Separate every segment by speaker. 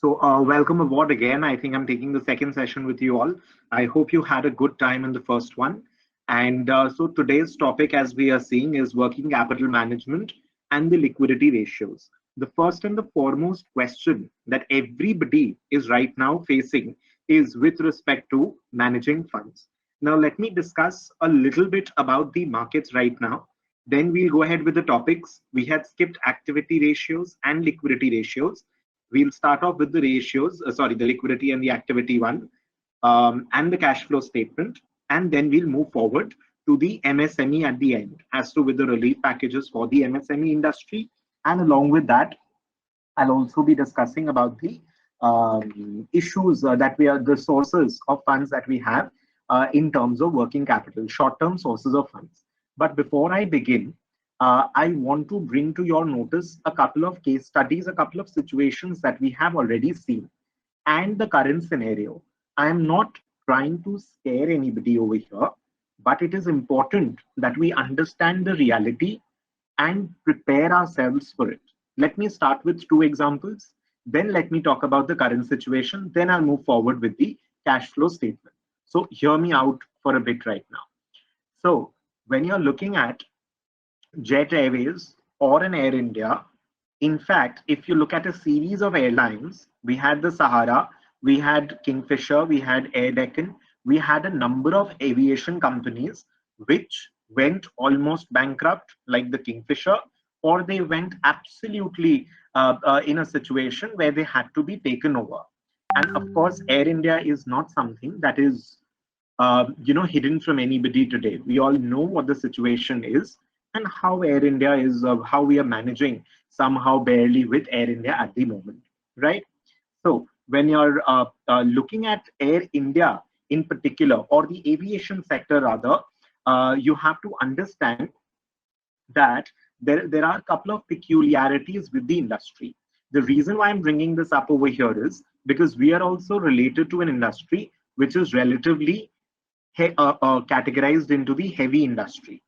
Speaker 1: Welcome aboard again. I think I'm taking the second session with you all. I hope you had a good time in the first one. And today's topic, as we are seeing, is working capital management and the liquidity ratios. The first and the foremost question that everybody is right now facing is with respect to managing funds. Now, let me discuss a little bit about the markets right now. Then we'll go ahead with the topics. We had skipped activity ratios and liquidity ratios. We'll start off with the ratios, the liquidity and the activity one, and the cash flow statement. And then we'll move forward to the MSME at the end as to with the relief packages for the MSME industry. And along with that, I'll also be discussing about the issues the sources of funds that we have in terms of working capital, short-term sources of funds. But before I begin, I want to bring to your notice a couple of case studies, a couple of situations that we have already seen, and the current scenario. I am not trying to scare anybody over here, but it is important that we understand the reality and prepare ourselves for it. Let me start with two examples. Then let me talk about the current situation. Then I'll move forward with the cash flow statement. So hear me out for a bit right now. So when you're looking at Jet Airways or an Air India, in fact, if you look at a series of airlines, we had the Sahara, we had Kingfisher, we had Air Deccan, we had a number of aviation companies which went almost bankrupt, like the Kingfisher, or they went absolutely in a situation where they had to be taken over. And of course, Air India is not something that is hidden from anybody today. We all know what the situation is and how Air India is, how we are managing somehow barely with Air India at the moment, right? So when you're looking at Air India in particular, or the aviation sector rather, you have to understand that there are a couple of peculiarities with the industry. The reason why I'm bringing this up over here is because we are also related to an industry which is relatively categorized into the heavy industry.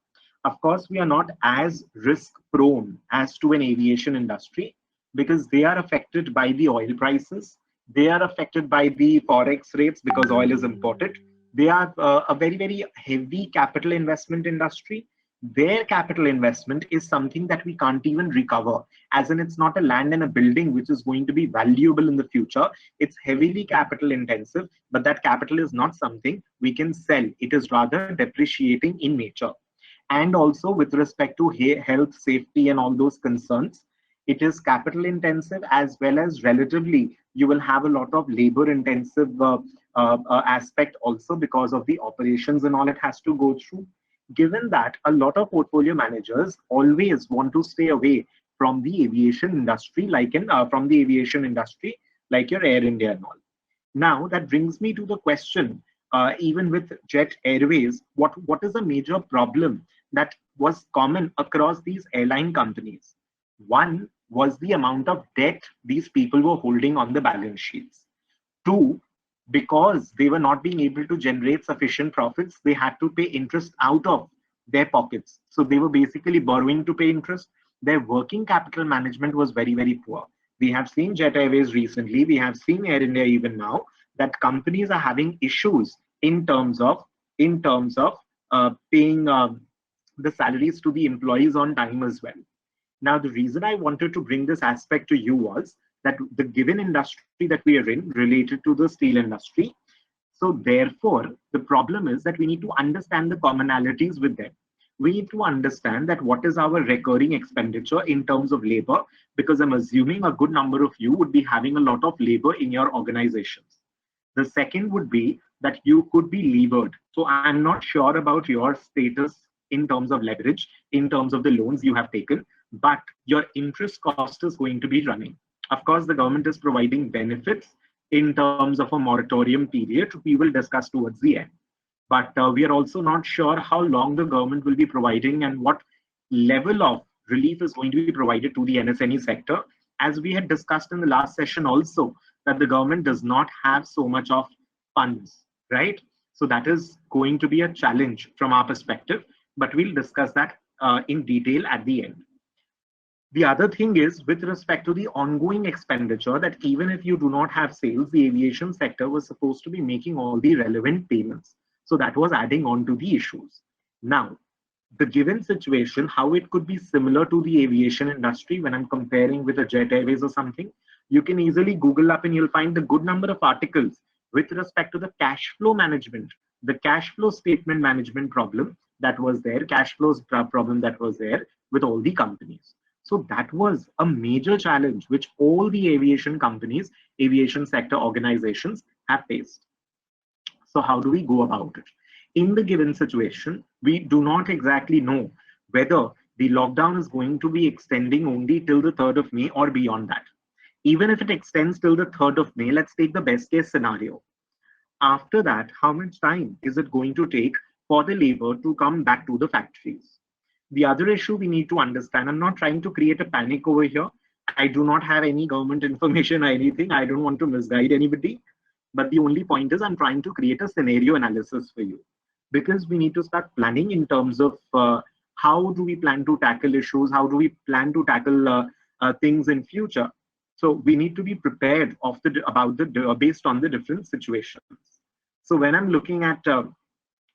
Speaker 1: Of course, we are not as risk prone as to an aviation industry because they are affected by the oil prices. They are affected by the forex rates because oil is imported. They are a very, very heavy capital investment industry. Their capital investment is something that we can't even recover, as in it's not a land and a building which is going to be valuable in the future. It's heavily capital intensive, but that capital is not something we can sell. It is rather depreciating in nature. And also with respect to health, safety, and all those concerns, it is capital intensive as well as relatively you will have a lot of labor intensive aspect also because of the operations and all it has to go through. Given that a lot of portfolio managers always want to stay away from the aviation industry, like your Air India and all. Now that brings me to the question, even with Jet Airways, what is a major problem that was common across these airline companies? One was the amount of debt these people were holding on the balance sheets. Two, because they were not being able to generate sufficient profits, they had to pay interest out of their pockets. So they were basically borrowing to pay interest. Their working capital management was very, very poor. We have seen Jet Airways recently, we have seen Air India even now, that companies are having issues in terms of paying the salaries to the employees on time as well. Now, the reason I wanted to bring this aspect to you was that the given industry that we are in related to the steel industry. So therefore, the problem is that we need to understand the commonalities with them. We need to understand that what is our recurring expenditure in terms of labor, because I'm assuming a good number of you would be having a lot of labor in your organizations. The second would be that you could be levered. So I'm not sure about your status in terms of leverage, in terms of the loans you have taken, but your interest cost is going to be running. Of course, the government is providing benefits in terms of a moratorium period. We will discuss towards the end. But we are also not sure how long the government will be providing and what level of relief is going to be provided to the MSME sector. As we had discussed in the last session also, that the government does not have so much of funds, right? So that is going to be a challenge from our perspective, but we'll discuss that in detail at the end. The other thing is with respect to the ongoing expenditure, that even if you do not have sales, the aviation sector was supposed to be making all the relevant payments. So that was adding on to the issues. Now, the given situation, how it could be similar to the aviation industry when I'm comparing with a Jet Airways or something, you can easily Google up and you'll find a good number of articles with respect to the cash flow management, the cash flow statement management problem that was there, cash flows problem that was there with all the companies. So that was a major challenge which all the aviation companies, aviation sector organizations have faced. So how do we go about it? In the given situation, we do not exactly know whether the lockdown is going to be extending only till the 3rd of May or beyond that. Even if it extends till the 3rd of May, let's take the best case scenario. After that, how much time is it going to take for the labor to come back to the factories? The other issue we need to understand, I'm not trying to create a panic over here. I do not have any government information or anything. I don't want to misguide anybody. But the only point is I'm trying to create a scenario analysis for you, because we need to start planning in terms of how do we plan to tackle issues, how do we plan to tackle things in future. So we need to be prepared of the about the based on the different situations. So when I'm looking at,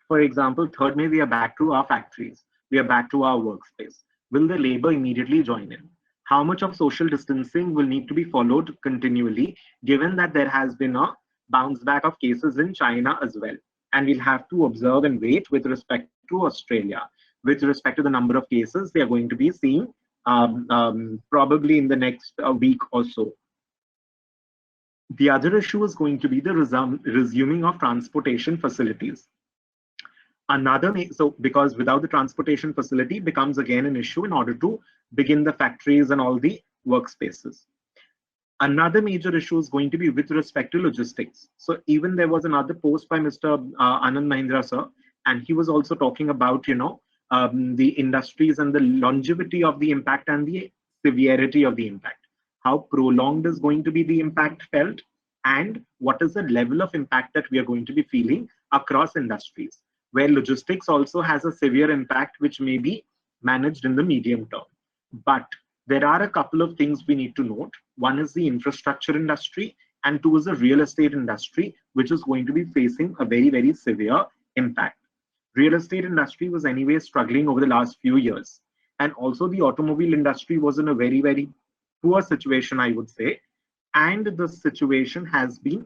Speaker 1: for example, 3rd May, we are back to our factories, we are back to our workspace. Will the labor immediately join in? How much of social distancing will need to be followed continually, given that there has been a bounce back of cases in China as well? And we'll have to observe and wait with respect to Australia, with respect to the number of cases they are going to be seeing probably in the next week or so. The other issue is going to be the resuming of transportation facilities. So because without the transportation facility, it becomes again an issue in order to begin the factories and all the workspaces. Another major issue is going to be with respect to logistics. So even there was another post by Mr. Anand Mahindra sir, and he was also talking about, the industries and the longevity of the impact and the severity of the impact. How prolonged is going to be the impact felt, and what is the level of impact that we are going to be feeling across industries, where logistics also has a severe impact which may be managed in the medium term. But there are a couple of things we need to note. One is the infrastructure industry, and two is the real estate industry, which is going to be facing a very, very severe impact. Real estate industry was anyway struggling over the last few years. And also the automobile industry was in a very, very poor situation, I would say. And the situation has been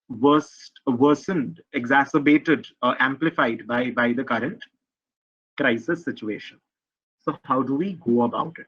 Speaker 1: worsened, exacerbated, amplified by the current crisis situation. So how do we go about it?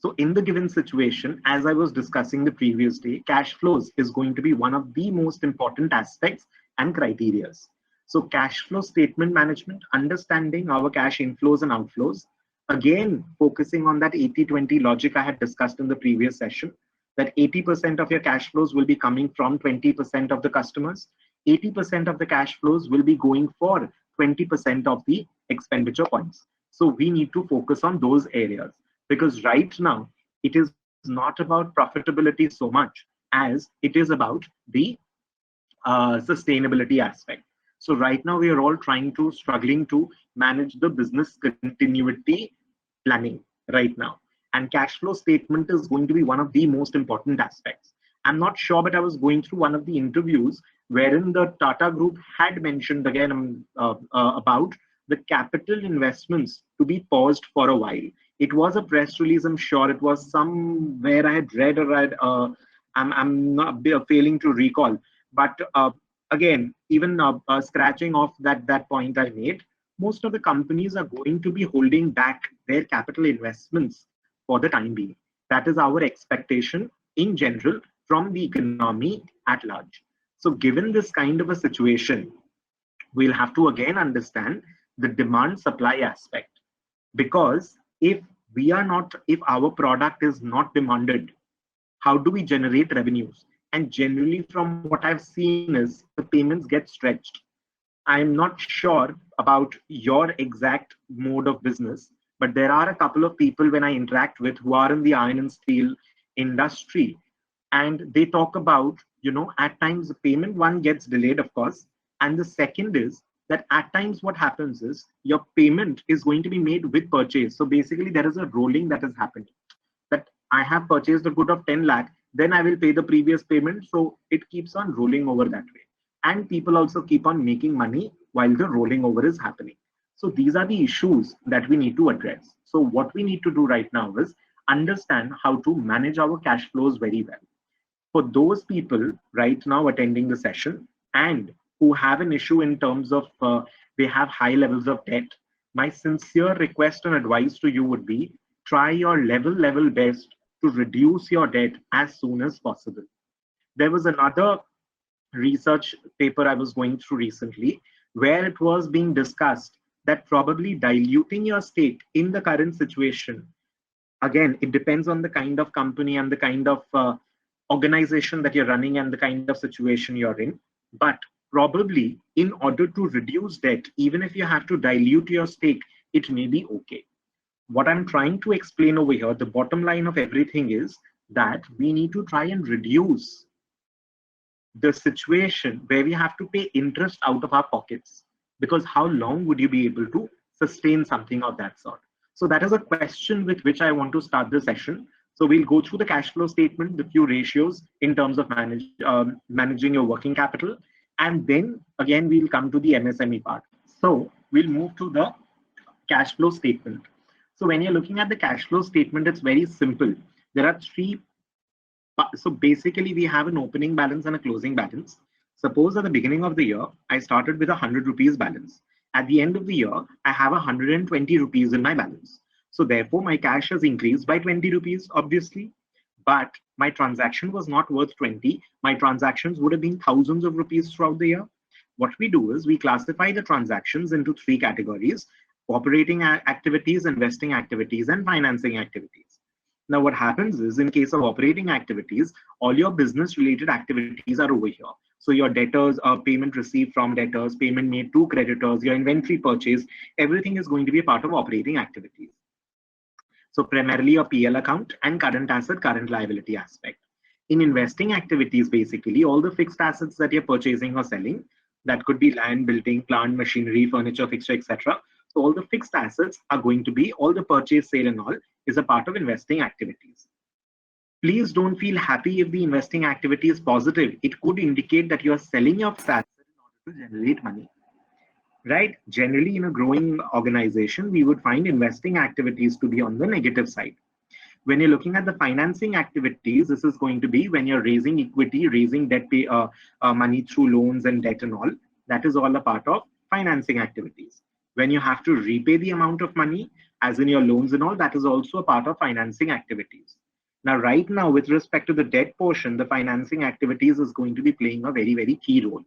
Speaker 1: So in the given situation, as I was discussing the previous day, cash flows is going to be one of the most important aspects and criterias. So cash flow statement management, understanding our cash inflows and outflows, again, focusing on that 80-20 logic I had discussed in the previous session, that 80% of your cash flows will be coming from 20% of the customers, 80% of the cash flows will be going for 20% of the expenditure points. So we need to focus on those areas, because right now it is not about profitability so much as it is about the sustainability aspect. So right now we are all struggling to manage the business continuity planning right now. And cash flow statement is going to be one of the most important aspects. I'm not sure, but I was going through one of the interviews wherein the Tata Group had mentioned again about the capital investments to be paused for a while. It was a press release, I'm sure it was somewhere I had read or I'm not failing to recall. But again, even scratching off that point I made, most of the companies are going to be holding back their capital investments for the time being. That is our expectation in general from the economy at large. So given this kind of a situation, we'll have to again understand the demand supply aspect, because if our product is not demanded, how do we generate revenues? And generally from what I've seen is the payments get stretched. I'm not sure about your exact mode of business, but there are a couple of people when I interact with who are in the iron and steel industry, and they talk about, at times the payment one gets delayed, of course. And the second is that at times what happens is your payment is going to be made with purchase. So basically there is a rolling that has happened. I have purchased a good of 10 lakh, then I will pay the previous payment. So it keeps on rolling over that way. And people also keep on making money while the rolling over is happening. So these are the issues that we need to address. So what we need to do right now is understand how to manage our cash flows very well. For those people right now attending the session and who have an issue in terms of they have high levels of debt, my sincere request and advice to you would be try your level best to reduce your debt as soon as possible. There was another research paper I was going through recently where it was being discussed that probably diluting your stake in the current situation, again, it depends on the kind of company and the kind of organization that you're running and the kind of situation you're in. But probably in order to reduce debt, even if you have to dilute your stake, it may be okay. What I'm trying to explain over here, the bottom line of everything is that we need to try and reduce the situation where we have to pay interest out of our pockets. Because how long would you be able to sustain something of that sort? So that is a question with which I want to start the session. So we'll go through the cash flow statement, the few ratios in terms of managing your working capital. And then again, we'll come to the MSME part. So we'll move to the cash flow statement. So when you're looking at the cash flow statement, it's very simple. There are three. So basically, we have an opening balance and a closing balance. Suppose at the beginning of the year, I started with 100 rupees balance. At the end of the year, I have 120 rupees in my balance. So therefore, my cash has increased by 20 rupees, obviously. But my transaction was not worth 20. My transactions would have been thousands of rupees throughout the year. What we do is we classify the transactions into three categories: operating activities, investing activities, and financing activities. Now, what happens is in case of operating activities, all your business related activities are over here. So your debtors, payment received from debtors, payment made to creditors, your inventory purchase, everything is going to be a part of operating activities. So primarily your PL account and current asset, current liability aspect. In investing activities, basically all the fixed assets that you're purchasing or selling, that could be land, building, plant, machinery, furniture, fixture, etc. So all the fixed assets are going to be, all the purchase, sale and all is a part of investing activities. Please don't feel happy if the investing activity is positive. It could indicate that you are selling your assets in order to generate money. Right? Generally, in a growing organization, we would find investing activities to be on the negative side. When you're looking at the financing activities, this is going to be when you're raising equity, raising debt, money through loans and debt and all. That is all a part of financing activities. When you have to repay the amount of money, as in your loans and all, that is also a part of financing activities. Now, right now, with respect to the debt portion, the financing activities is going to be playing a very, very key role.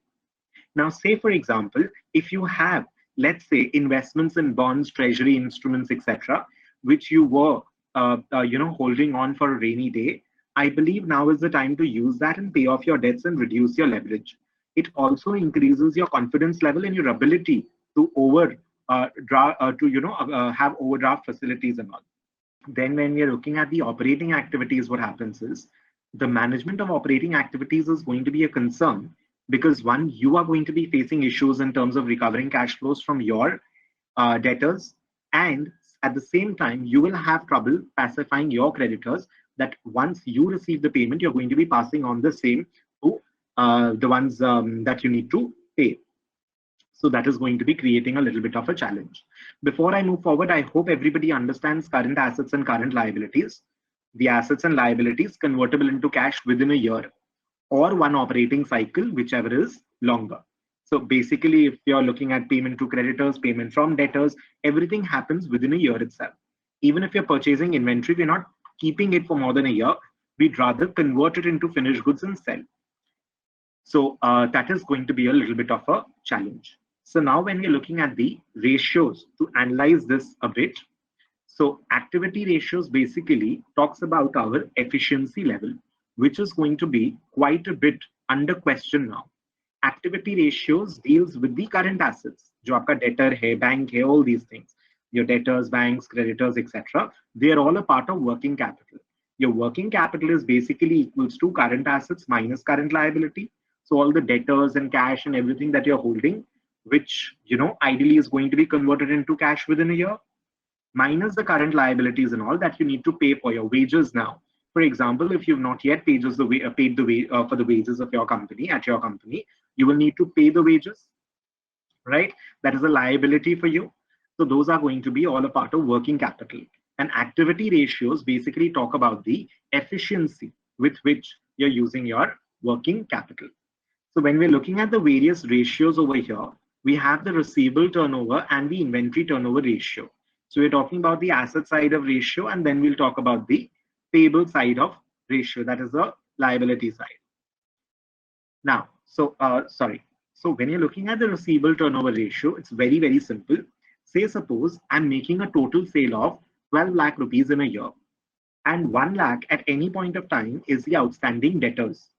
Speaker 1: Now, say, for example, if you have, let's say, investments in bonds, treasury instruments, etc., which you were, holding on for a rainy day, I believe now is the time to use that and pay off your debts and reduce your leverage. It also increases your confidence level and your ability to have overdraft facilities and all. Then when we're looking at the operating activities, what happens is the management of operating activities is going to be a concern because one, you are going to be facing issues in terms of recovering cash flows from your debtors, and at the same time, you will have trouble pacifying your creditors that once you receive the payment, you're going to be passing on the same to the ones that you need to pay. So that is going to be creating a little bit of a challenge. Before I move forward, I hope everybody understands current assets and current liabilities. The assets and liabilities convertible into cash within a year or one operating cycle, whichever is longer. So basically, if you're looking at payment to creditors, payment from debtors, everything happens within a year itself. Even if you're purchasing inventory, we're not keeping it for more than a year. We'd rather convert it into finished goods and sell. So that is going to be a little bit of a challenge. So now when we're looking at the ratios to analyze this a bit, so activity ratios basically talks about our efficiency level, which is going to be quite a bit under question now. Activity ratios deals with the current assets, जो आपका debtor है, bank है, all these things. Your debtors, banks, creditors, etc. They are all a part of working capital. Your working capital is basically equals to current assets minus current liability. So all the debtors and cash and everything that you're holding, which ideally is going to be converted into cash within a year, minus the current liabilities and all that you need to pay for your wages now. For example, if you've not yet paid for the wages of your company at your company, you will need to pay the wages, right? That is a liability for you. So those are going to be all a part of working capital. And activity ratios basically talk about the efficiency with which you're using your working capital. So when we're looking at the various ratios over here, we have the receivable turnover and the inventory turnover ratio. So we're talking about the asset side of ratio, and then we'll talk about the payable side of ratio, that is the liability side. Now, so when you're looking at the receivable turnover ratio, it's very, very simple. Say, suppose I'm making a total sale of 12 lakh rupees in a year, and 1 lakh at any point of time is the outstanding debtors.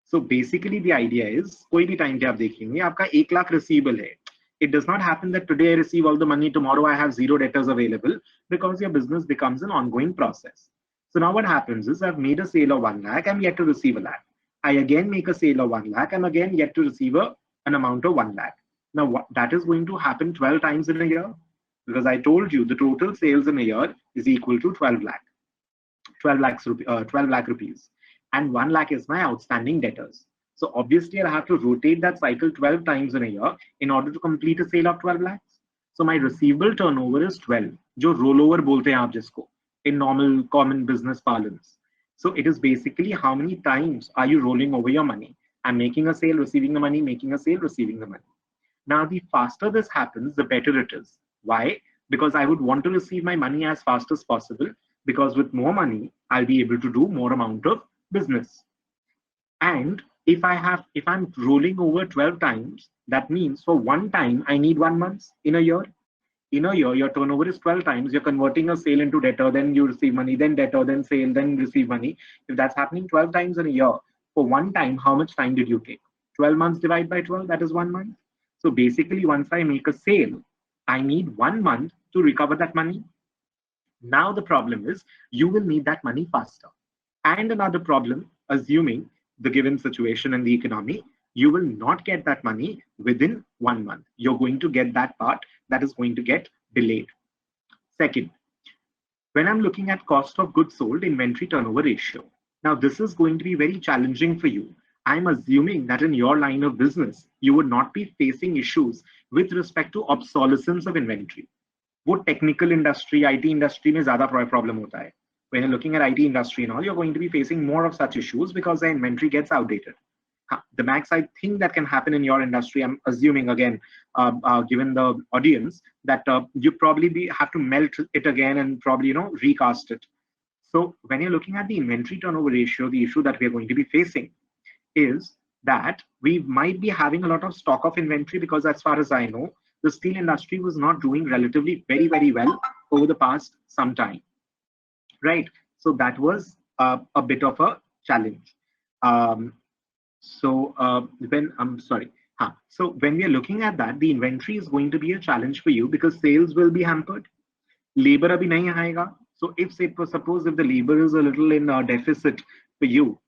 Speaker 1: So basically the idea is, कोई भी time पे आप देखेंगे आपका 1 lakh receivable है. It does not happen that today I receive all the money, tomorrow I have 0 debtors available, because your business becomes an ongoing process. So now what happens is, I've made a sale of 1 lakh, I'm yet to receive a lakh. I again make a sale of 1 lakh, I'm again yet to receive an amount of 1 lakh. Now that is going to happen 12 times in a year, because I told you the total sales in a year is equal to 12 lakh. 12 lakh rupees, and 1 lakh is my outstanding debtors. So obviously I'll have to rotate that cycle 12 times in a year in order to complete a sale of 12 lakhs. So my receivable turnover is 12, जो rollover बोलते हैं आप जिसको in normal common business parlance. So it is basically how many times are you rolling over your money. I'm making a sale, receiving the money, making a sale, receiving the money. Now the faster this happens, the better it is. Why? Because I would want to receive my money as fast as possible, because with more money, I'll be able to do more amount of business. And if I'm rolling over 12 times, that means for one time, I need 1 month in a year. In a year, your turnover is 12 times. You're converting a sale into debtor, then you receive money, then debtor, then sale, then receive money. If that's happening 12 times in a year, for one time, how much time did you take? 12 months divided by 12, that is 1 month. So basically, once I make a sale, I need 1 month to recover that money. Now the problem is, you will need that money faster. And another problem, assuming the given situation in the economy, you will not get that money within 1 month. You're going to get that part that is going to get delayed. Second, when I'm looking at cost of goods sold inventory turnover ratio, now this is going to be very challenging for you. I'm assuming that in your line of business, you would not be facing issues with respect to obsolescence of inventory. वो technical industry, IT industry में ज़्यादा problem होता है. When you're looking at IT industry and all, you're going to be facing more of such issues because the inventory gets outdated. The max I think that can happen in your industry, I'm assuming again, given the audience, that you probably have to melt it again and probably recast it. So when you're looking at the inventory turnover ratio, the issue that we're going to be facing is that we might be having a lot of stock of inventory, because as far as I know, the steel industry was not doing relatively very, very well over the past some time, right? So that was a bit of a challenge. So when we are looking at that, the inventory is going to be a challenge for you because sales will be hampered. Labor abhi nahi aayega. So if suppose if the labor is a little in deficit for you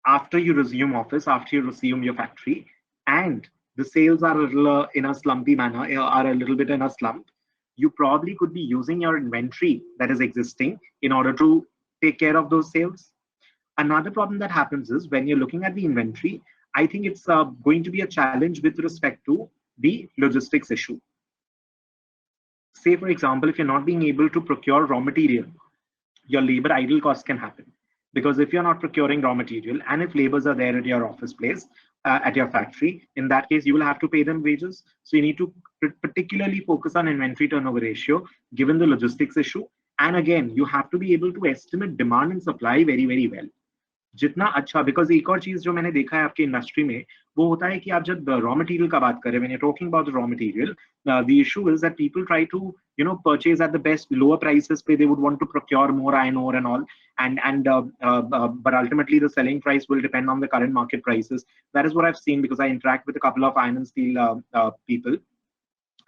Speaker 1: after you resume office, after you resume your factory, and the sales are a little in a slumpy manner, are a little bit in a slump, you probably could be using your inventory that is existing in order to take care of those sales. Another problem that happens is when you're looking at the inventory, I think it's going to be a challenge with respect to the logistics issue. Say, for example, if you're not being able to procure raw material, your labor idle costs can happen. Because if you're not procuring raw material and if laborers are there at your office place, at your factory, in that case, you will have to pay them wages. So you need to particularly focus on inventory turnover ratio, given the logistics issue. And again, you have to be able to estimate demand and supply very, very well. जितना अच्छा, because एक और चीज जो मैंने देखा है आपके इंडस्ट्री में वो होता है कि आप जब रॉ मटेरियल का बात करें, when you talking about raw material, the issue is that people try to purchase at the best lower prices पे. They would want to procure more iron ore and all, and but ultimately the selling price will depend on the current market prices. That is what I've seen, because I interact with a couple of iron and steel people,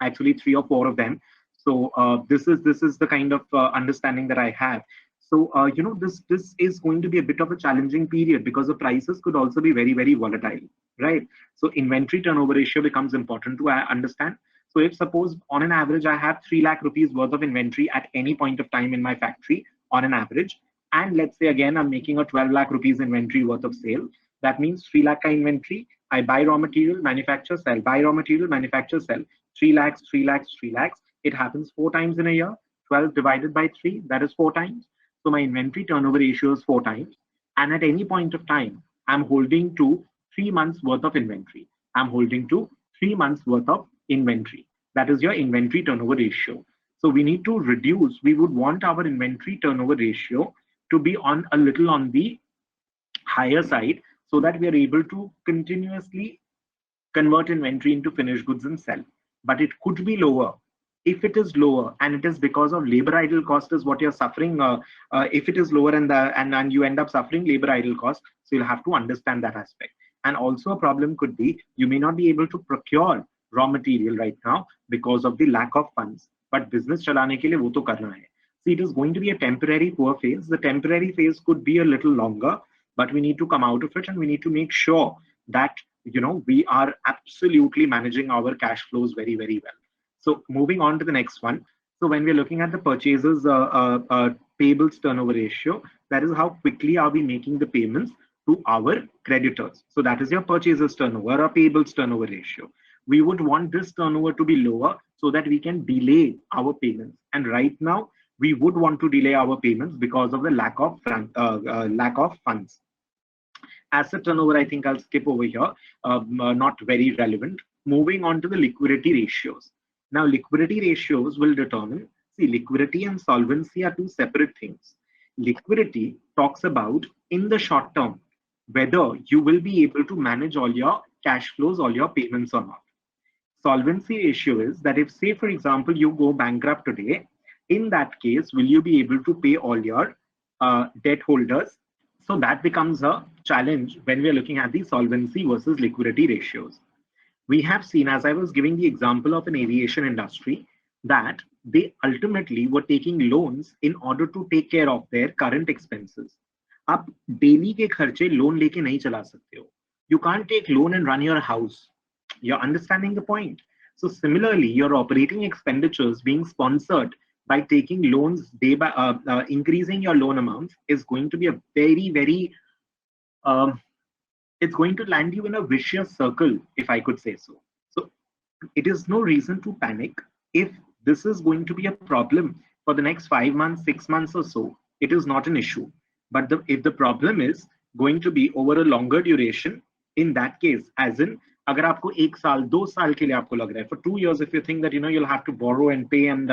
Speaker 1: actually 3 or 4 of them. So this is the kind of understanding that I have. So this is going to be a bit of a challenging period because the prices could also be very, very volatile, right? So inventory turnover ratio becomes important to understand. So if suppose on an average I have 3 lakh rupees worth of inventory at any point of time in my factory on an average, And let's say again, I'm making a 12 lakh rupees inventory worth of sale. That means 3 lakh ka inventory. I buy raw material, manufacture, sell. Buy raw material, manufacture, sell. 3 lakhs, 3 lakhs, 3 lakhs. It happens 4 times in a year. 12 divided by 3, that is 4 times. So my inventory turnover ratio is 4 times. And at any point of time, I'm holding to 3 months worth of inventory. I'm holding to 3 months worth of inventory. That is your inventory turnover ratio. So we need to reduce, we would want our inventory turnover ratio to be on a little on the higher side so that we are able to continuously convert inventory into finished goods and sell. But it could be lower. If it is lower and it is because of labor idle cost is what you're suffering, if it is lower and you end up suffering labor idle cost, so you'll have to understand that aspect. And also a problem could be you may not be able to procure raw material right now because of the lack of funds. But business chalane ke liye wo to karna hai. See, it is going to be a temporary poor phase. The temporary phase could be a little longer, but we need to come out of it and we need to make sure that we are absolutely managing our cash flows very, very well. So moving on to the next one. So when we're looking at the purchases payables turnover ratio, that is how quickly are we making the payments to our creditors. So that is your purchases turnover or payables turnover ratio. We would want this turnover to be lower so that we can delay our payments. And right now, we would want to delay our payments because of the lack of funds. Asset turnover, I think I'll skip over here, not very relevant. Moving on to the liquidity ratios. Now, liquidity ratios will determine, see, liquidity and solvency are two separate things. Liquidity talks about in the short term, whether you will be able to manage all your cash flows, all your payments or not. Solvency ratio is that if, say, for example, you go bankrupt today, in that case, will you be able to pay all your debt holders? So that becomes a challenge when we are looking at the solvency versus liquidity ratios. We have seen, as I was giving the example of an aviation industry, that they ultimately were taking loans in order to take care of their current expenses. आप daily के खर्चे loan लेके नहीं चला सकते हो. You can't take loan and run your house. You're understanding the point. So similarly, your operating expenditures being sponsored by taking loans day by increasing your loan amounts is going to be a very, very it's going to land you in a vicious circle, if I could say so. So it is no reason to panic. If this is going to be a problem for the next 5 months, 6 months or so, it is not an issue. But if the problem is going to be over a longer duration, in that case, as in, अगर आपको 1 साल 2 साल के लिए आपको लग रहा है, for 2 years, if you think that you'll have to borrow and pay and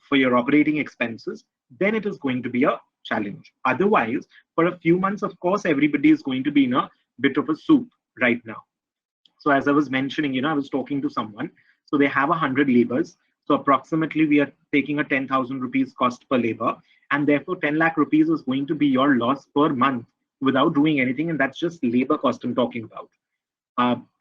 Speaker 1: for your operating expenses, then it is going to be a challenge. Otherwise, for a few months, of course, everybody is going to be in a bit of a soup right now. So as I was mentioning, I was talking to someone. So they have 100 labors. So approximately we are taking a 10,000 rupees cost per labor. And therefore 10 lakh rupees is going to be your loss per month without doing anything. And that's just labor cost I'm talking about.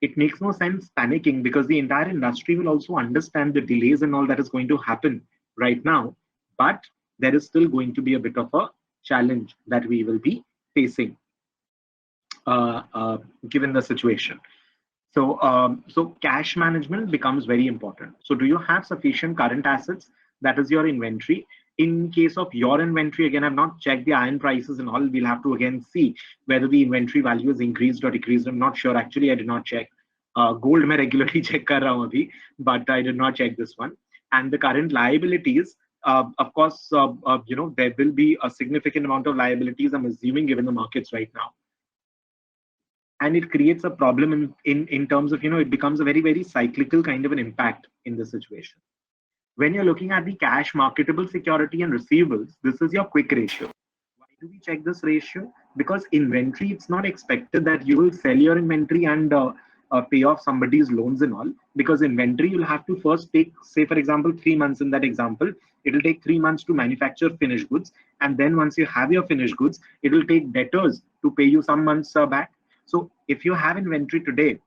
Speaker 1: It makes no sense panicking because the entire industry will also understand the delays and all that is going to happen right now. But there is still going to be a bit of a challenge that we will be facing given the situation. So cash management becomes very important. So do you have sufficient current assets? That is your inventory. In case of your inventory, again, I've not checked the iron prices and all. We'll have to again see whether the inventory value has increased or decreased. I'm not sure. Actually, I did not check. Gold मैं regularly check कर रहा हूँ अभी, but I did not check this one. And the current liabilities, of course, there will be a significant amount of liabilities, I'm assuming, given the markets right now. And it creates a problem in terms of, it becomes a very, very cyclical kind of an impact in the situation. When you're looking at the cash, marketable security and receivables, this is your quick ratio. Why do we check this ratio? Because inventory, it's not expected that you will sell your inventory and pay off somebody's loans and all. Because inventory, you'll have to first take, say, for example, 3 months in that example. It'll take 3 months to manufacture finished goods. And then once you have your finished goods, it will take debtors to pay you some months back. So if you have inventory today,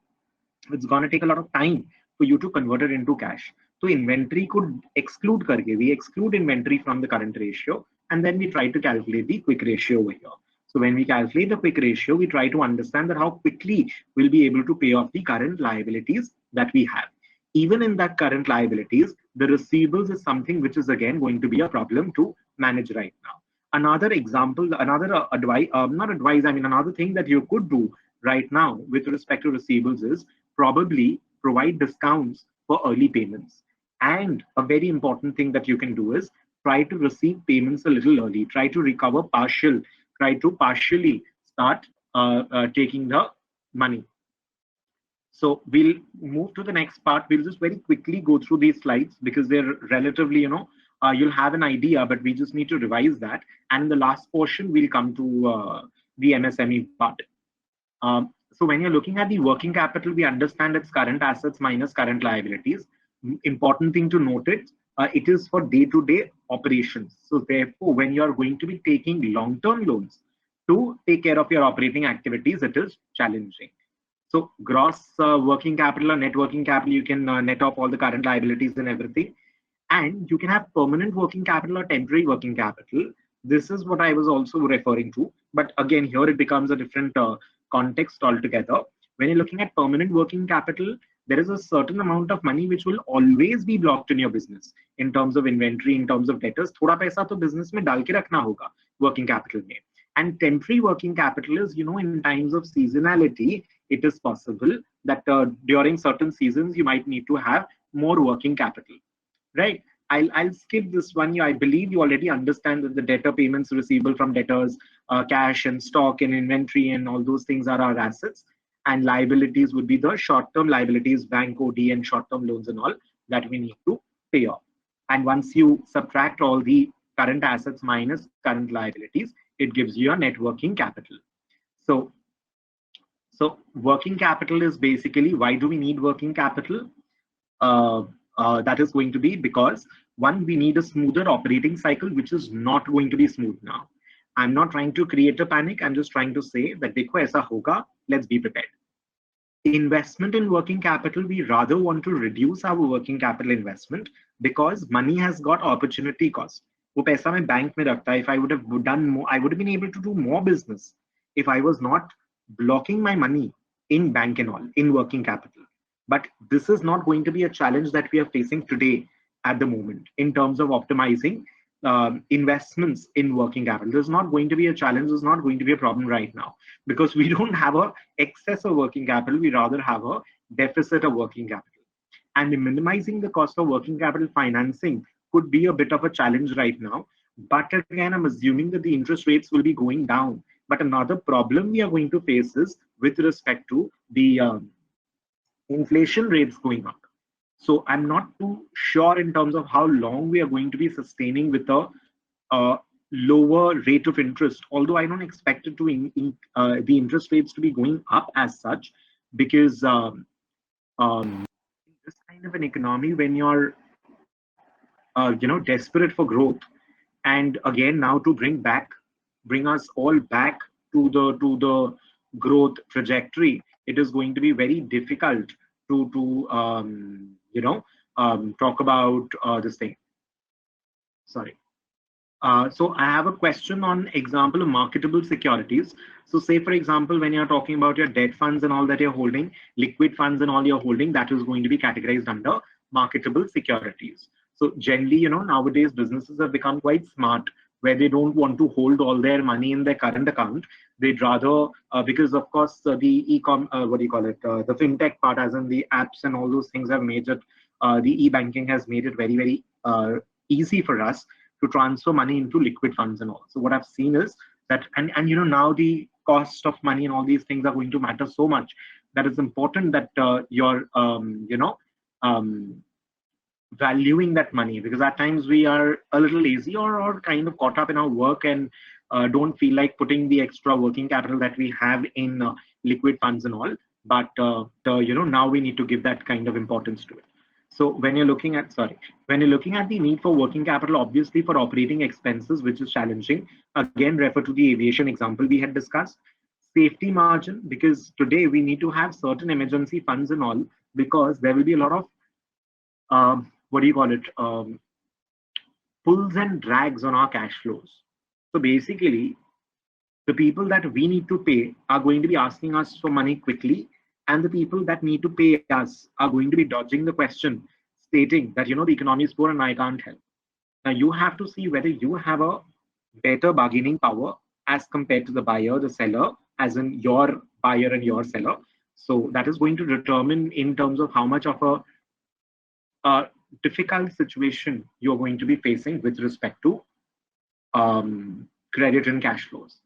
Speaker 1: it's going to take a lot of time for you to convert it into cash. So inventory could exclude karke. We exclude inventory from the current ratio, and then we try to calculate the quick ratio over here. So when we calculate the quick ratio, we try to understand that how quickly we'll be able to pay off the current liabilities that we have. Even in that current liabilities, the receivables is something which is again going to be a problem to manage right now. Another example, another advice, not advice, I mean, another thing that you could do right now with respect to receivables is probably provide discounts for early payments. And a very important thing that you can do is try to receive payments a little early, try to recover try to partially start taking the money. So we'll move to the next part. We'll just very quickly go through these slides because they're relatively, you'll have an idea, but we just need to revise that. And in the last portion, we'll come to the MSME part. So when you're looking at the working capital, we understand it's current assets minus current liabilities. Important thing to note it is for day-to-day operations. So therefore, when you're going to be taking long-term loans to take care of your operating activities, it is challenging. So gross working capital or net working capital, you can net off all the current liabilities and everything. And you can have permanent working capital or temporary working capital. This is what I was also referring to. But again, here it becomes a different context altogether. When you're looking at permanent working capital, there is a certain amount of money which will always be blocked in your business in terms of inventory, in terms of debtors. Thoda paisa to business mein dal ke rakhna hoga working capital mein. And temporary working capital is, in times of seasonality, it is possible that during certain seasons, you might need to have more working capital, right? I'll skip this one. I believe you already understand that the debtor payments receivable from debtors, cash and stock and inventory and all those things are our assets. And liabilities would be the short-term liabilities, bank OD and short-term loans and all that we need to pay off. And once you subtract all the current assets minus current liabilities, it gives you a net working capital. So working capital is basically, why do we need working capital? That is going to be because, one, we need a smoother operating cycle, which is not going to be smooth now. I'm not trying to create a panic. I'm just trying to say that dekho aisa hoga, let's be prepared. Investment in working capital, we rather want to reduce our working capital investment because money has got opportunity cost. वो पैसा मैं bank में रखता है. If I would have done more, I would have been able to do more business if I was not blocking my money in bank and all, in working capital. But this is not going to be a challenge that we are facing today at the moment in terms of optimizing investments in working capital. There's not going to be a challenge. There's not going to be a problem right now because we don't have a excess of working capital. We rather have a deficit of working capital. And minimizing the cost of working capital financing could be a bit of a challenge right now. But again, I'm assuming that the interest rates will be going down. But another problem we are going to face is with respect to the inflation rates going up. So I'm not too sure in terms of how long we are going to be sustaining with a lower rate of interest, although I don't expect it to the interest rates to be going up as such, because this kind of an economy, when you're desperate for growth, and again now to bring us all back to the growth trajectory, it is going to be very difficult to talk about this thing. Sorry. So I have a question on example of marketable securities. So say, for example, when you're talking about your debt funds and all that you're holding, liquid funds and all you're holding, that is going to be categorized under marketable securities. So generally, nowadays businesses have become quite smart where they don't want to hold all their money in their current account. They'd rather, because of course the e-com, the fintech part, as in the apps and all those things have made it, the e-banking has made it very, very easy for us to transfer money into liquid funds and all. So what I've seen is that, and now the cost of money and all these things are going to matter so much that it's important that you're, valuing that money, because at times we are a little lazy or kind of caught up in our work and don't feel like putting the extra working capital that we have in liquid funds and all. But now we need to give that kind of importance to it. So when you're looking at the need for working capital, obviously for operating expenses, which is challenging, again refer to the aviation example we had discussed. Safety margin, because today we need to have certain emergency funds and all, because there will be a lot of pulls and drags on our cash flows. So basically, the people that we need to pay are going to be asking us for money quickly, and the people that need to pay us are going to be dodging the question, stating that the economy is poor and I can't help. Now you have to see whether you have a better bargaining power as compared to the buyer, the seller, as in your buyer and your seller. So that is going to determine in terms of how much of a difficult situation you're going to be facing with respect to credit and cash flows.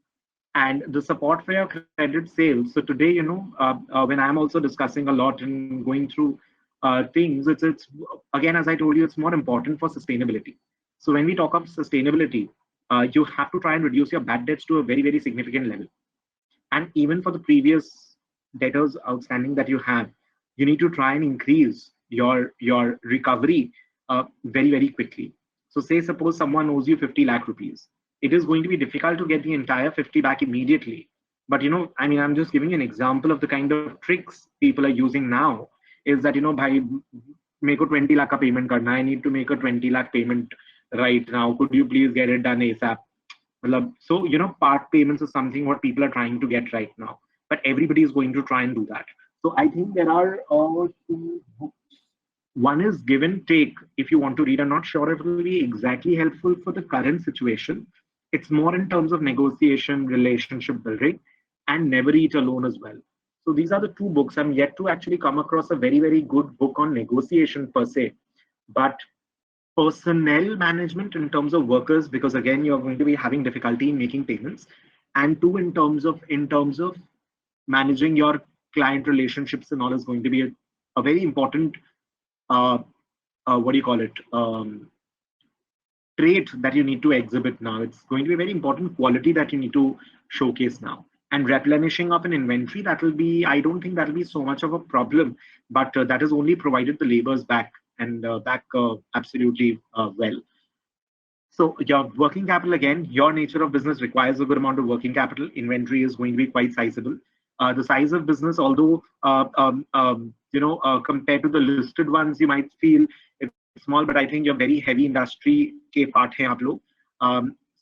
Speaker 1: And the support for your credit sales. So today, when I'm also discussing a lot and going through things, it's again, as I told you, it's more important for sustainability. So when we talk of sustainability, you have to try and reduce your bad debts to a very, very significant level. And even for the previous debtors outstanding that you have, you need to try and increase your recovery very, very quickly. So say suppose someone owes you 50 lakh rupees. It is going to be difficult to get the entire 50 back immediately. But I mean, I'm just giving you an example of the kind of tricks people are using now. Is that bhai, make a 20 lakh payment karna. I need to make a 20 lakh payment right now. Could you please get it done ASAP? So, part payments is something what people are trying to get right now, but everybody is going to try and do that. So I think there are two books. One is Give and Take. If you want to read, I'm not sure if it will be exactly helpful for the current situation. It's more in terms of negotiation, relationship building, and Never Eat Alone as well. So these are the two books. I'm yet to actually come across a very, very good book on negotiation per se, but personnel management in terms of workers, because again you're going to be having difficulty in making payments, and two, in terms of managing your client relationships and all, is going to be a very important uh, what do you call it, trait that you need to exhibit now. It's going to be a very important quality that you need to showcase now. And replenishing of an inventory, that will be, I don't think that will be so much of a problem, but that is only provided the labor's back and back absolutely well. So your working capital, again, your nature of business requires a good amount of working capital. Inventory is going to be quite sizable. The size of business, although compared to the listed ones, you might feel it's small, but I think you're very heavy industry ke part hai aap log.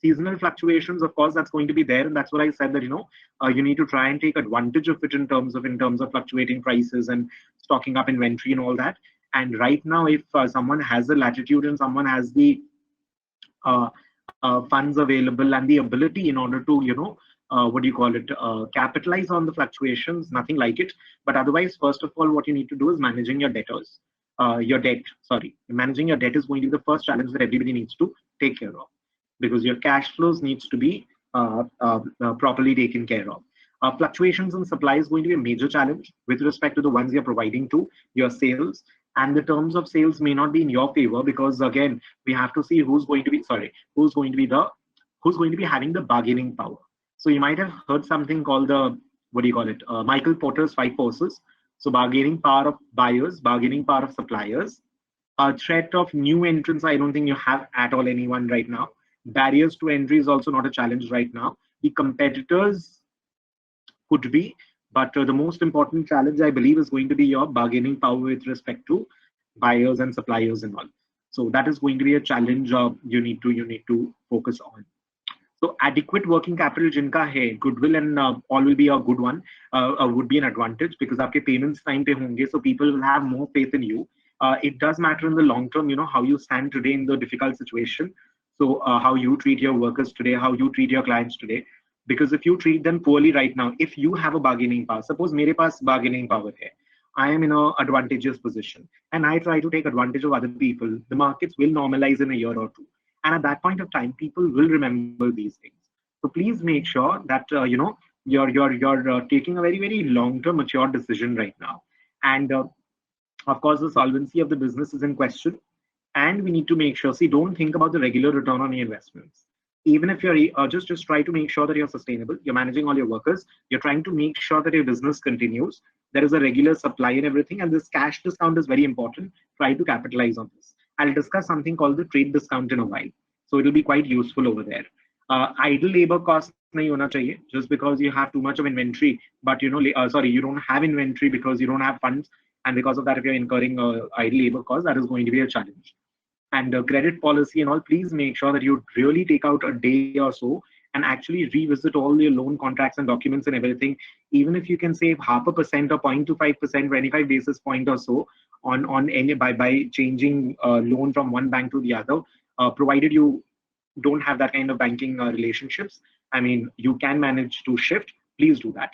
Speaker 1: Seasonal fluctuations, of course, that's going to be there, and that's what I said, that you need to try and take advantage of it in terms of fluctuating prices and stocking up inventory and all that. And right now, if someone has the latitude and someone has the uh, funds available and the ability in order to what do you call it, capitalize on the fluctuations, nothing like it. But otherwise, first of all, what you need to do is managing your debtors, your debt, sorry, managing your debt is going to be the first challenge that everybody needs to take care of, because your cash flows needs to be properly taken care of. Fluctuations in supply is going to be a major challenge with respect to the ones you're providing to your sales, and the terms of sales may not be in your favor, because again we have to see who's going to be having the bargaining power. So you might have heard something called the, what do you call it, Michael Porter's 5 forces. So bargaining power of buyers, bargaining power of suppliers, a threat of new entrants, I don't think you have at all anyone right now. Barriers to entry is also not a challenge right now. The competitors could be, but the most important challenge, I believe, is going to be your bargaining power with respect to buyers and suppliers and all. So that is going to be a challenge you need to focus on. So adequate working capital जिनका है, goodwill and all will be a good one, would be an advantage, because आपके payments time पे होंगे, so people will have more faith in you. It does matter in the long term, how you stand today in the difficult situation. So how you treat your workers today, how you treat your clients today. Because if you treat them poorly right now, if you have a bargaining power, suppose मेरे पास bargaining power है, I am in a advantageous position, and I try to take advantage of other people, the markets will normalize in a year or two. And at that point of time, people will remember these things. So please make sure that you're taking a very, very long-term mature decision right now. And of course, the solvency of the business is in question, and we need to make sure. See, don't think about the regular return on your investments. Even if you're just try to make sure that you're sustainable, you're managing all your workers, you're trying to make sure that your business continues, there is a regular supply and everything, and this cash discount is very important. Try to capitalize on this. I'll discuss something called the trade discount in a while, so it'll be quite useful over there. Idle labor cost nahi hona chahiye, just because you have too much of inventory, but you don't have inventory because you don't have funds, and because of that, if you're incurring idle labor cost, that is going to be a challenge. And credit policy and all, please make sure that you really take out a day or so and actually revisit all your loan contracts and documents and everything. Even if you can save 0.5% or 0.25%, 25 basis point or so on any by changing loan from one bank to the other, provided you don't have that kind of banking relationships, I mean, you can manage to shift, please do that.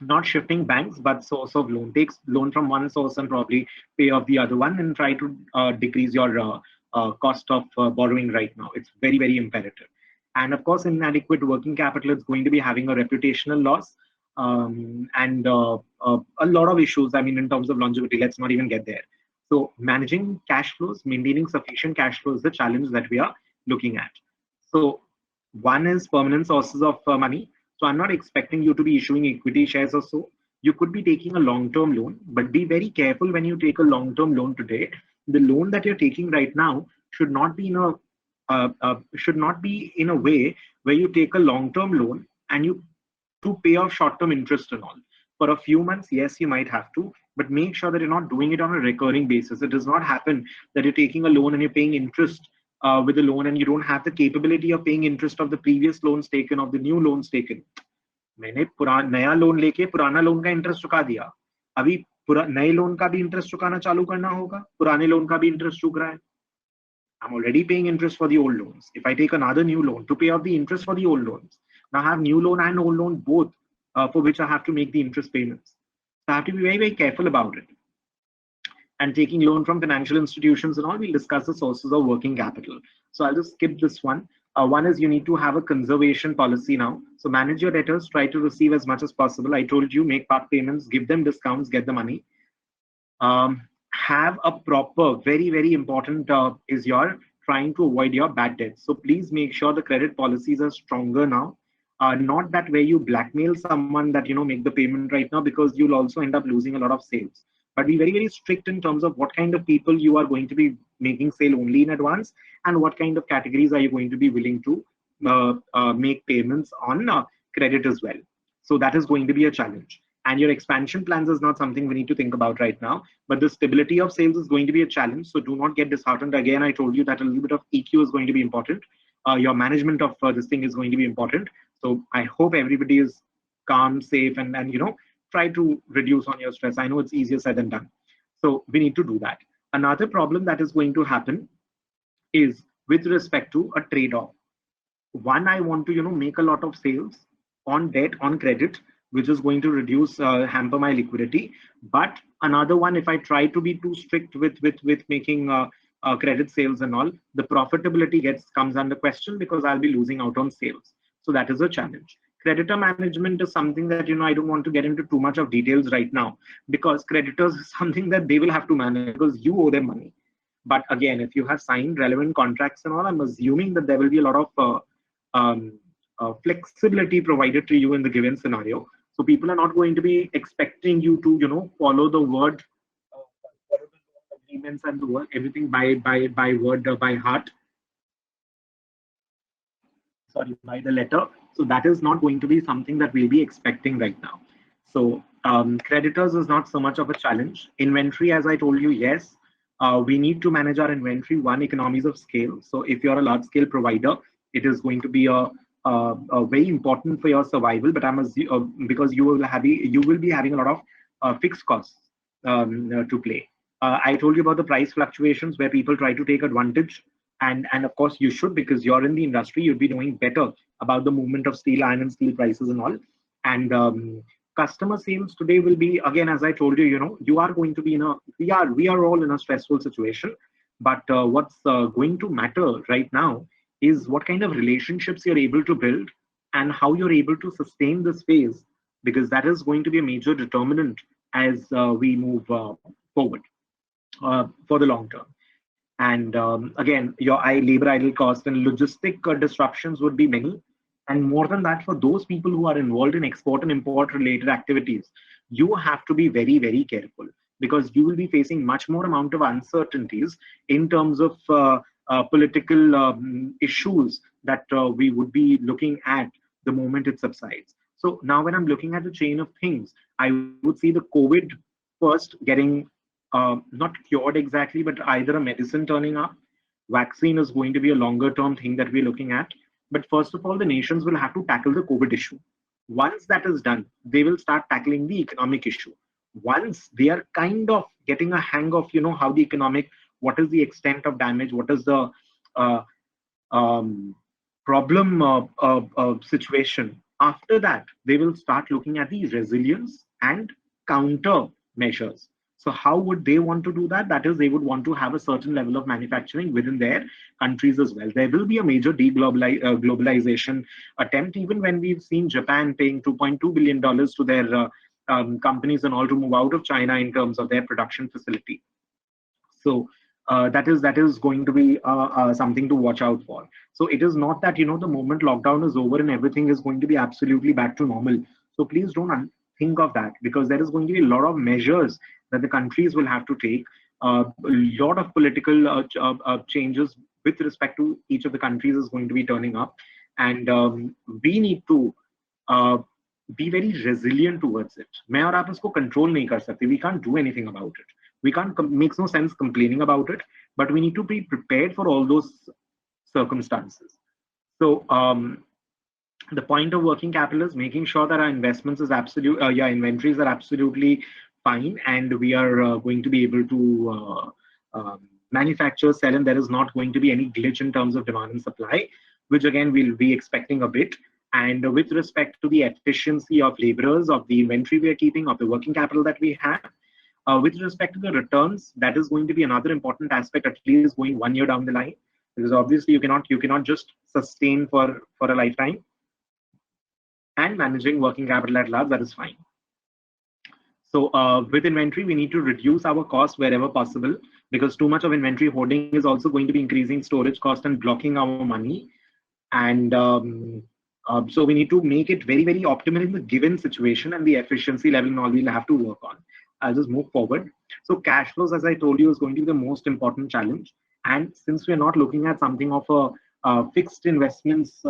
Speaker 1: Not shifting banks, but source of loan. Take loan from one source and probably pay off the other one, and try to decrease your cost of borrowing right now. It's very, very imperative. And of course, inadequate working capital is going to be having a reputational loss, and a lot of issues. I mean, in terms of longevity, let's not even get there. So managing cash flows, maintaining sufficient cash flow is the challenge that we are looking at. So one is permanent sources of money. So I'm not expecting you to be issuing equity shares or so. You could be taking a long-term loan, but be very careful when you take a long-term loan today. The loan that you're taking right now should not be in a way where you take a long-term loan and you to pay off short-term interest and all. For a few months, yes, you might have to, but make sure that you're not doing it on a recurring basis. It does not happen that you're taking a loan and you're paying interest with the loan, and you don't have the capability of paying interest of the previous loans taken, of the new loans taken. मैंने नया loan लेके पुराना loan का interest चुका दिया, अभी नए loan का भी इंटरेस्ट चुकाना चालू करना होगा, पुराने लोन का भी इंटरेस्ट चुक रहा है. I'm already paying interest for the old loans. If I take another new loan to pay off the interest for the old loans, now I have new loan and old loan both, for which I have to make the interest payments. So I have to be very, very careful about it. And taking loan from financial institutions and all, we'll discuss the sources of working capital. So I'll just skip this one. One is you need to have a conservation policy now. So manage your debtors, try to receive as much as possible. I told you, make part payments, give them discounts, get the money. Have a proper, very, very important is your trying to avoid your bad debts. So please make sure the credit policies are stronger now. Not that way you blackmail someone that, make the payment right now, because you'll also end up losing a lot of sales. But be very, very strict in terms of what kind of people you are going to be making sale only in advance, and what kind of categories are you going to be willing to make payments on credit as well. So that is going to be a challenge. And your expansion plans is not something we need to think about right now, but the stability of sales is going to be a challenge. So do not get disheartened. Again, I told you that a little bit of EQ is going to be important. Your management of this thing is going to be important. So I hope everybody is calm, safe, and try to reduce on your stress. I know it's easier said than done. So we need to do that. Another problem that is going to happen is with respect to a trade-off. One, I want to make a lot of sales on debt, on credit, which is going to reduce, hamper my liquidity. But another one, if I try to be too strict with making credit sales and all, the profitability comes under question, because I'll be losing out on sales. So that is a challenge. Creditor management is something that I don't want to get into too much of details right now, because creditors is something that they will have to manage, because you owe them money. But again, if you have signed relevant contracts and all, I'm assuming that there will be a lot of flexibility provided to you in the given scenario. So people are not going to be expecting you to follow the word agreements and the word everything by word by heart. Sorry, by the letter. So that is not going to be something that we'll be expecting right now. So creditors is not so much of a challenge. Inventory, as I told you, yes, we need to manage our inventory. One, economies of scale. So if you're a large scale provider, it is going to be a very important for your survival. But because you will be having a lot of fixed costs to play. I told you about the price fluctuations where people try to take advantage. And of course you should, because you're in the industry, you'd be knowing better about the movement of steel, iron and steel prices and all. And customer sales today will be, again, as I told you, you are going to be we are all in a stressful situation. But what's going to matter right now is what kind of relationships you're able to build and how you're able to sustain this phase, because that is going to be a major determinant as we move forward for the long term. And again, your labor idle cost and logistic disruptions would be many. And more than that, for those people who are involved in export and import related activities, you have to be very, very careful, because you will be facing much more amount of uncertainties in terms of political issues that we would be looking at the moment it subsides. So now when I'm looking at the chain of things, I would see the COVID first getting not cured exactly, but either a medicine turning up. Vaccine is going to be a longer term thing that we're looking at. But first of all, the nations will have to tackle the COVID issue. Once that is done, they will start tackling the economic issue. Once they are kind of getting a hang of, how the economic, what is the extent of damage, what is the um, problem situation. After that, they will start looking at the resilience and counter measures. So how would they want to do that? That is, they would want to have a certain level of manufacturing within their countries as well. There will be a major globalization attempt, even when we've seen Japan paying $2.2 billion to their companies and all to move out of China in terms of their production facility. So that is going to be something to watch out for. So it is not that the moment lockdown is over and everything is going to be absolutely back to normal. So please don't think of that, because there is going to be a lot of measures that the countries will have to take. A lot of political changes with respect to each of the countries is going to be turning up, and we need to uh, be very resilient towards it. मैं और आप इसको control नहीं कर सकते. We can't do anything about it. We can't makes no sense complaining about it, but we need to be prepared for all those circumstances. So the point of working capital is making sure that our investments is inventories are absolutely fine, and we are going to be able to manufacture, sell, and there is not going to be any glitch in terms of demand and supply, which again we'll be expecting a bit. And with respect to the efficiency of laborers, of the inventory we are keeping, of the working capital that we have, with respect to the returns, that is going to be another important aspect, at least going 1 year down the line, because obviously you cannot just sustain for a lifetime. And managing working capital at large, that is fine. So with inventory, we need to reduce our cost wherever possible, because too much of inventory hoarding is also going to be increasing storage cost and blocking our money. And so we need to make it very, very optimal in the given situation, and the efficiency level and all we'll have to work on. I'll just move forward. So cash flows, as I told you, is going to be the most important challenge. And since we're not looking at something of a fixed investments,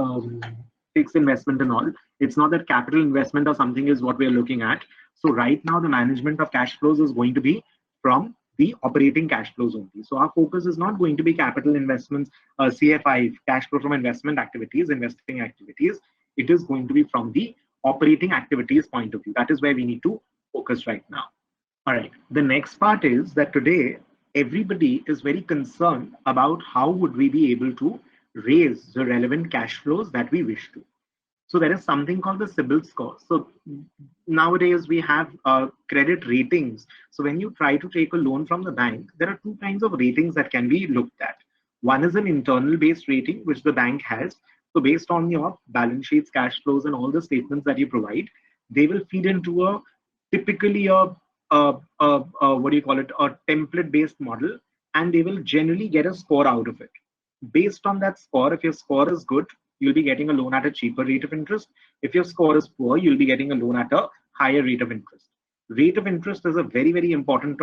Speaker 1: fixed investment and all, it's not that capital investment or something is what we're looking at. So right now, the management of cash flows is going to be from the operating cash flows only. So our focus is not going to be capital investments, CFI, cash flow from investment activities, investing activities. It is going to be from the operating activities point of view. That is where we need to focus right now. All right. The next part is that today everybody is very concerned about how would we be able to raise the relevant cash flows that we wish to. So there is something called the CIBIL score. So nowadays we have credit ratings. So when you try to take a loan from the bank, there are two kinds of ratings that can be looked at. One is an internal based rating, which the bank has. So based on your balance sheets, cash flows, and all the statements that you provide, they will feed into a typically what do you call it, a template based model, and they will generally get a score out of it. Based on that score, if your score is good, you'll be getting a loan at a cheaper rate of interest. If your score is poor, you'll be getting a loan at a higher rate of interest. Rate of interest is a very, very important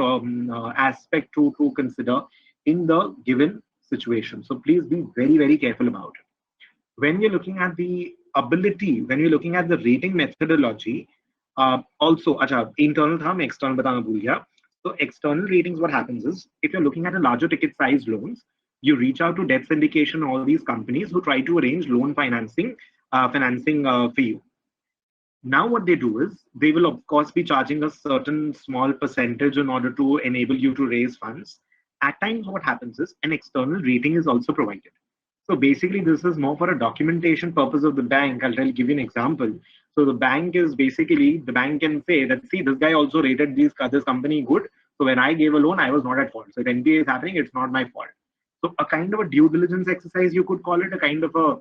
Speaker 1: aspect to consider in the given situation. So please be very, very careful about it. When you're looking at the ability, when you're looking at the rating methodology, also, acha, internal tha, main external batana bhul gaya. So external ratings, what happens is, if you're looking at a larger ticket size loans, you reach out to debt syndication, all these companies who try to arrange loan financing for you. Now what they do is, they will of course be charging a certain small percentage in order to enable you to raise funds. At times what happens is an external rating is also provided. So basically this is more for a documentation purpose of the bank. I'll give you an example. So the bank can say that, see, this guy also rated this company good. So when I gave a loan, I was not at fault. So if NPA is happening, it's not my fault. So a kind of a due diligence exercise, you could call it, a kind of a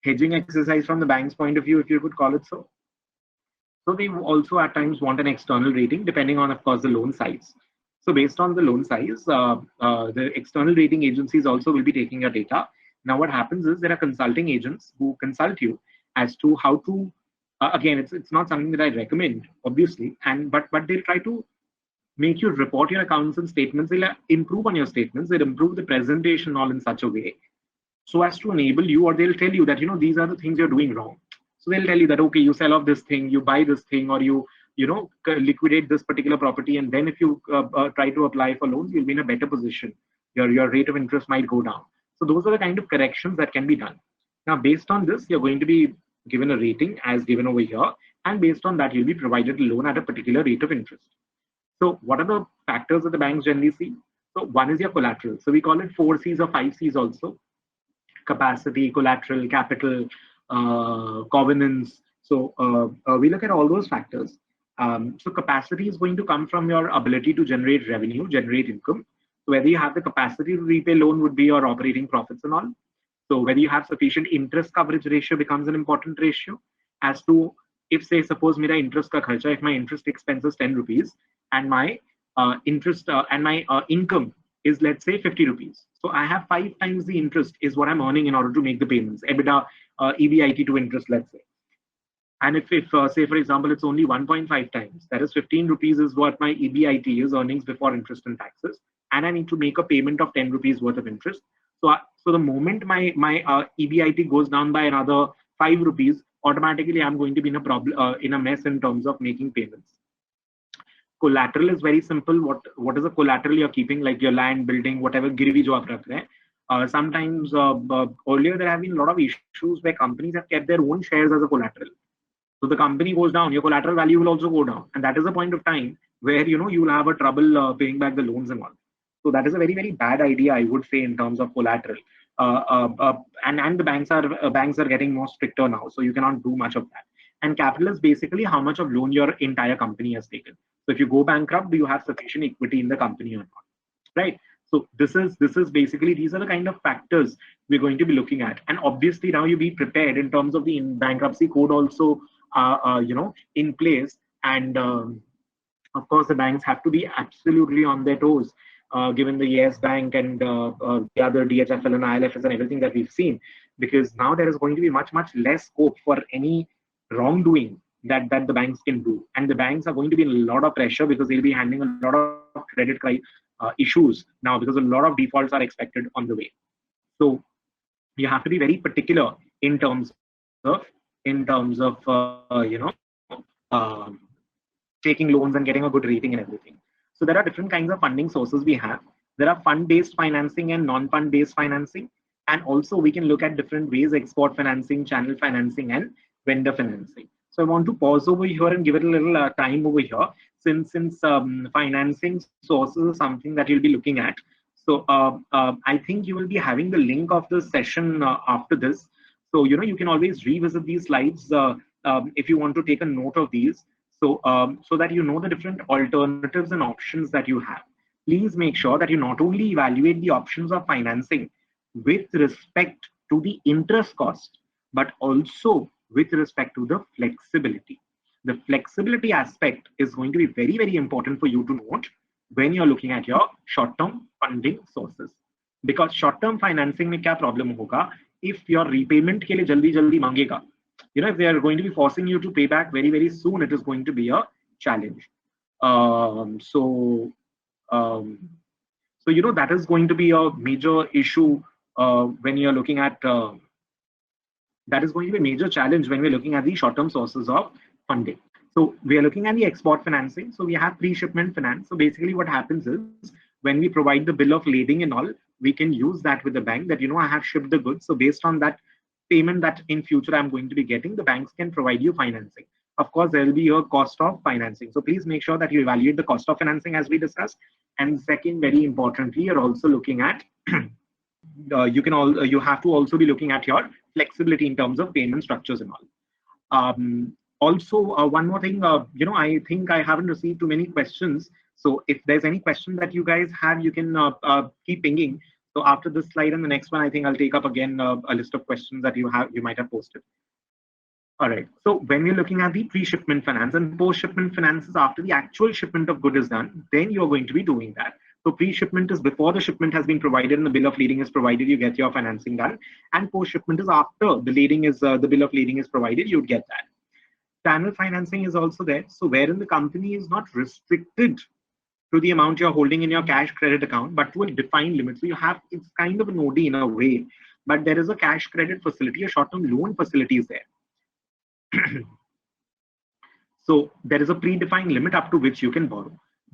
Speaker 1: hedging exercise from the bank's point of view, if you could call it so. So they also at times want an external rating, depending on, of course, the loan size. So based on the loan size, the external rating agencies also will be taking your data. Now what happens is, there are consulting agents who consult you as to how to, again, it's not something that I recommend, obviously, but they'll try to make you report your accounts and statements. They'll improve on your statements. They'll improve the presentation all in such a way so as to enable you, or they'll tell you that, these are the things you're doing wrong. So they'll tell you that, okay, you sell off this thing, you buy this thing, or you liquidate this particular property, and then if you try to apply for loans, you'll be in a better position. Your rate of interest might go down. So those are the kind of corrections that can be done. Now, based on this, you're going to be given a rating as given over here, and based on that, you'll be provided a loan at a particular rate of interest. So what are the factors that the banks generally see? So one is your collateral. So we call it 4 C's or 5 C's also. capacity, collateral, capital, covenants. So we look at all those factors. So capacity is going to come from your ability to generate revenue, generate income. So whether you have the capacity to repay loan would be your operating profits and all. So whether you have sufficient interest coverage ratio becomes an important ratio as to if say suppose mera interest ka kharcha, if my interest expense is 10 rupees and my interest and my income is let's say 50 rupees. So I have 5 times the interest is what I'm earning in order to make the payments, EBITDA, EBIT to interest, let's say. And if say for example, it's only 1.5 times, that is 15 rupees is what my EBIT is, earnings before interest and taxes, and I need to make a payment of 10 rupees worth of interest. So the moment my EBIT goes down by another 5 rupees, automatically I'm going to be in a problem, in a mess in terms of making payments. Collateral is very simple. What is a collateral you're keeping, like your land, building, whatever girvi jo aap rakh rahe hain. Sometimes earlier there have been a lot of issues where companies have kept their own shares as a collateral. So the company goes down, your collateral value will also go down, and that is a point of time where you will have a trouble paying back the loans and all. So that is a very, very bad idea, I would say, in terms of collateral. And the banks are getting more stricter now, so you cannot do much of that. And capital is basically how much of loan your entire company has taken. So if you go bankrupt, do you have sufficient equity in the company or not? Right. So this is basically, these are the kind of factors we're going to be looking at. And obviously now you be prepared in terms of the bankruptcy code also in place. And of course the banks have to be absolutely on their toes, given the Yes Bank and the other DHFL and ILFS and everything that we've seen, because now there is going to be much less scope for any wrongdoing that the banks can do, and the banks are going to be in a lot of pressure because they'll be handling a lot of credit issues now, because a lot of defaults are expected on the way. So you have to be very particular in terms of taking loans and getting a good rating and everything. So there are different kinds of funding sources we have. There are fund-based financing and non-fund based financing, and also we can look at different ways: export financing, channel financing, and vendor financing. So I want to pause over here and give it a little time over here, since financing sources is something that you'll be looking at. So I think you will be having the link of the session after this. So you can always revisit these slides if you want to take a note of these. So so that you know the different alternatives and options that you have. Please make sure that you not only evaluate the options of financing with respect to the interest cost, but also with respect to the flexibility. The flexibility aspect is going to be very, very important for you to note when you're looking at your short-term funding sources. Because short-term financing mein kya problem hoga, if your repayment ke liye jaldi mangega, if they are going to be forcing you to pay back very, very soon, it is going to be a challenge. So that is going to be a major issue when you're looking at that is going to be a major challenge when we're looking at the short-term sources of funding. So we are looking at the export financing. So we have pre-shipment finance. So basically what happens is, when we provide the bill of lading and all, we can use that with the bank that, I have shipped the goods. So based on that payment that in future I'm going to be getting, the banks can provide you financing. Of course, there will be a cost of financing. So please make sure that you evaluate the cost of financing as we discussed. And second, very importantly, you're also looking at you have to also be looking at your flexibility in terms of payment structures and all. Also, one more thing, I think I haven't received too many questions. So if there's any question that you guys have, you can keep pinging. So after this slide and the next one, I think I'll take up again a list of questions that you might have posted. All right. So when we're looking at the pre-shipment finance and post-shipment finances, after the actual shipment of good is done, then you're going to be doing that. So pre-shipment is before the shipment has been provided and the bill of lading is provided, you get your financing done. And post-shipment is after the lading is the bill of lading is provided, you'd get that. Channel financing is also there. So wherein the company is not restricted to the amount you're holding in your cash credit account, but to a defined limit. So you have, it's kind of an OD in a way, but there is a cash credit facility, a short-term loan facility is there. So there is a predefined limit up to which you can borrow.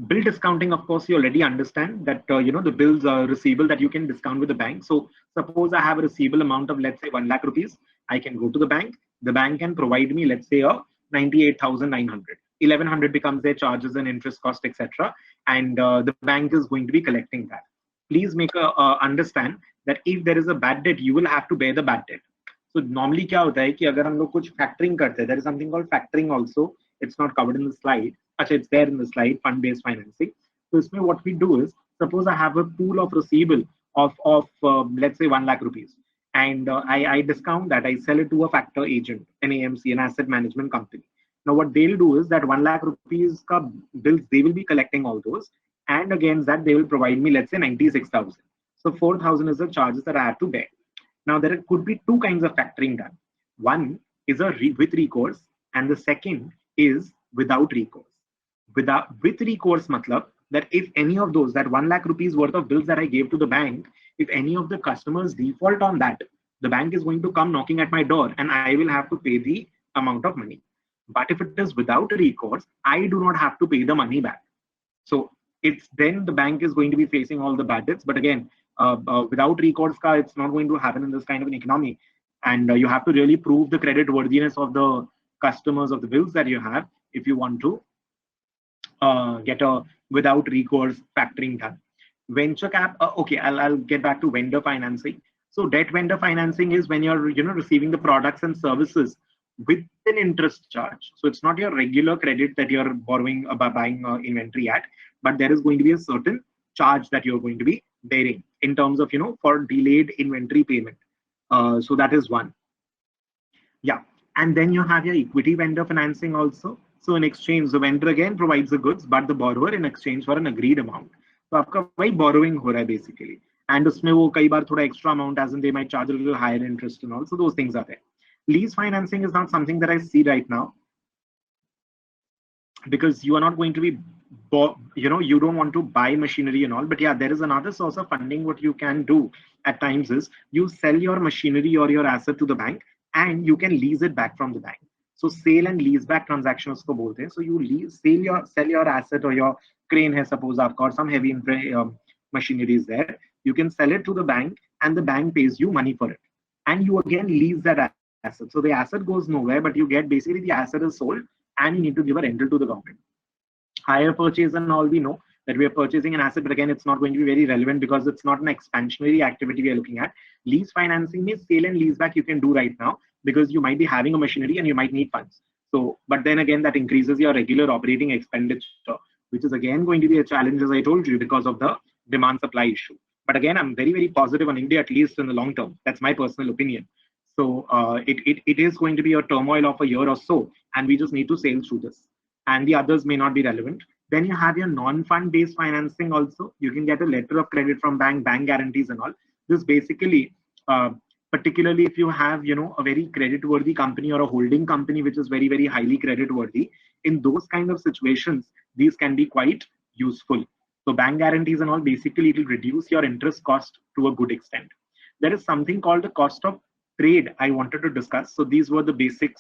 Speaker 1: Bill discounting, of course, you already understand that, the bills are receivable that you can discount with the bank. So suppose I have a receivable amount of, let's say, 1 lakh rupees. I can go to the bank. The bank can provide me, let's say, a 98,900. 1,100 becomes their charges and interest cost, etc. And the bank is going to be collecting that. please make a understand that if there is a bad debt, you will have to bear the bad debt. So normally क्या होता है कि अगर हम लोग कुछ factoring करते हैं, there is something called factoring also. It's not covered in the slide. अच्छा, it's there in the slide, fund-based financing. So इसमें what we do is, suppose I have a pool of receivable of let's say 1 lakh rupees, and I discount that, I sell it to a factor agent, an AMC, an asset management company. Now what they'll do is that 1 lakh rupees ka bills, they will be collecting all those, and against that they will provide me, let's say, 96,000. So 4,000 is the charges that I have to bear. Now there could be two kinds of factoring done. One is with recourse, and the second is without recourse. With recourse matlab that if any of those, that 1 lakh rupees worth of bills that I gave to the bank, if any of the customers default on that, the bank is going to come knocking at my door and I will have to pay the amount of money. But if it is without recourse, I do not have to pay the money back. So it's then the bank is going to be facing all the bad debts. But again, without recourse, it's not going to happen in this kind of an economy. And you have to really prove the credit worthiness of the customers of the bills that you have if you want to get a without recourse factoring done. Venture cap, okay, I'll get back to vendor financing. So debt vendor financing is when you're receiving the products and services with an interest charge. So it's not your regular credit that you're borrowing by buying inventory at, but there is going to be a certain charge that you're going to be bearing in terms of for delayed inventory payment. So that is one. Yeah, and then you have your equity vendor financing also. So in exchange, the vendor again provides the goods, but the borrower in exchange for an agreed amount. So आपका वही borrowing हो रहा है basically. And उसमें वो कई बार थोड़ा extra amount, as in they might charge a little higher interest and all. So those things are there. Lease financing is not something that I see right now, because you are not going to be, you don't want to buy machinery and all. But yeah, there is another source of funding. What you can do at times is you sell your machinery or your asset to the bank, and you can lease it back from the bank. So sale and lease back transaction usko bolte hain. So you sell your asset, or your crane hai suppose aapka, or some heavy machinery is there. You can sell it to the bank, and the bank pays you money for it, and you again lease that asset. So the asset goes nowhere, but you get basically the asset is sold, and you need to give a rental to the government. Hire purchase and all, we know that we are purchasing an asset, but again, it's not going to be very relevant because it's not an expansionary activity we are looking at. Lease financing means sale and lease back you can do right now, because you might be having a machinery and you might need funds. So, but then again, that increases your regular operating expenditure, which is again going to be a challenge, as I told you, because of the demand supply issue. But again, I'm very, very positive on India, at least in the long term. That's my personal opinion. So it is going to be a turmoil of a year or so, and we just need to sail through this. And the others may not be relevant. Then you have your non-fund based financing also. You can get a letter of credit from bank guarantees and all. This basically, particularly if you have, a very credit-worthy company or a holding company which is very, very highly credit-worthy, in those kind of situations, these can be quite useful. So bank guarantees and all, basically it will reduce your interest cost to a good extent. There is something called the cost of trade I wanted to discuss. So these were the basic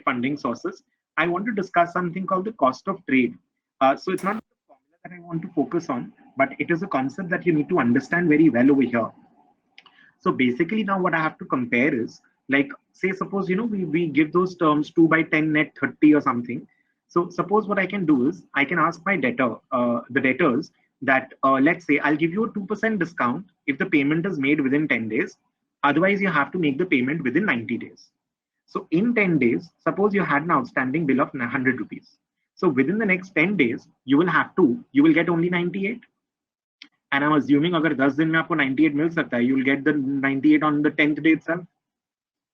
Speaker 1: funding sources. I want to discuss something called the cost of trade. So it's not the formula that I want to focus on, but it is a concept that you need to understand very well over here. So basically now what I have to compare is, like, say, suppose, we give those terms 2 by 10 net 30 or something. So suppose what I can do is I can ask my the debtors that, let's say I'll give you a 2% discount if the payment is made within 10 days. Otherwise, you have to make the payment within 90 days. So in 10 days, suppose you had an outstanding bill of 100 rupees. So within the next 10 days, you will get only 98. And I'm assuming agar 10 din mein aapko 98 mil sakta hai, you will get the 98 on the 10th day itself.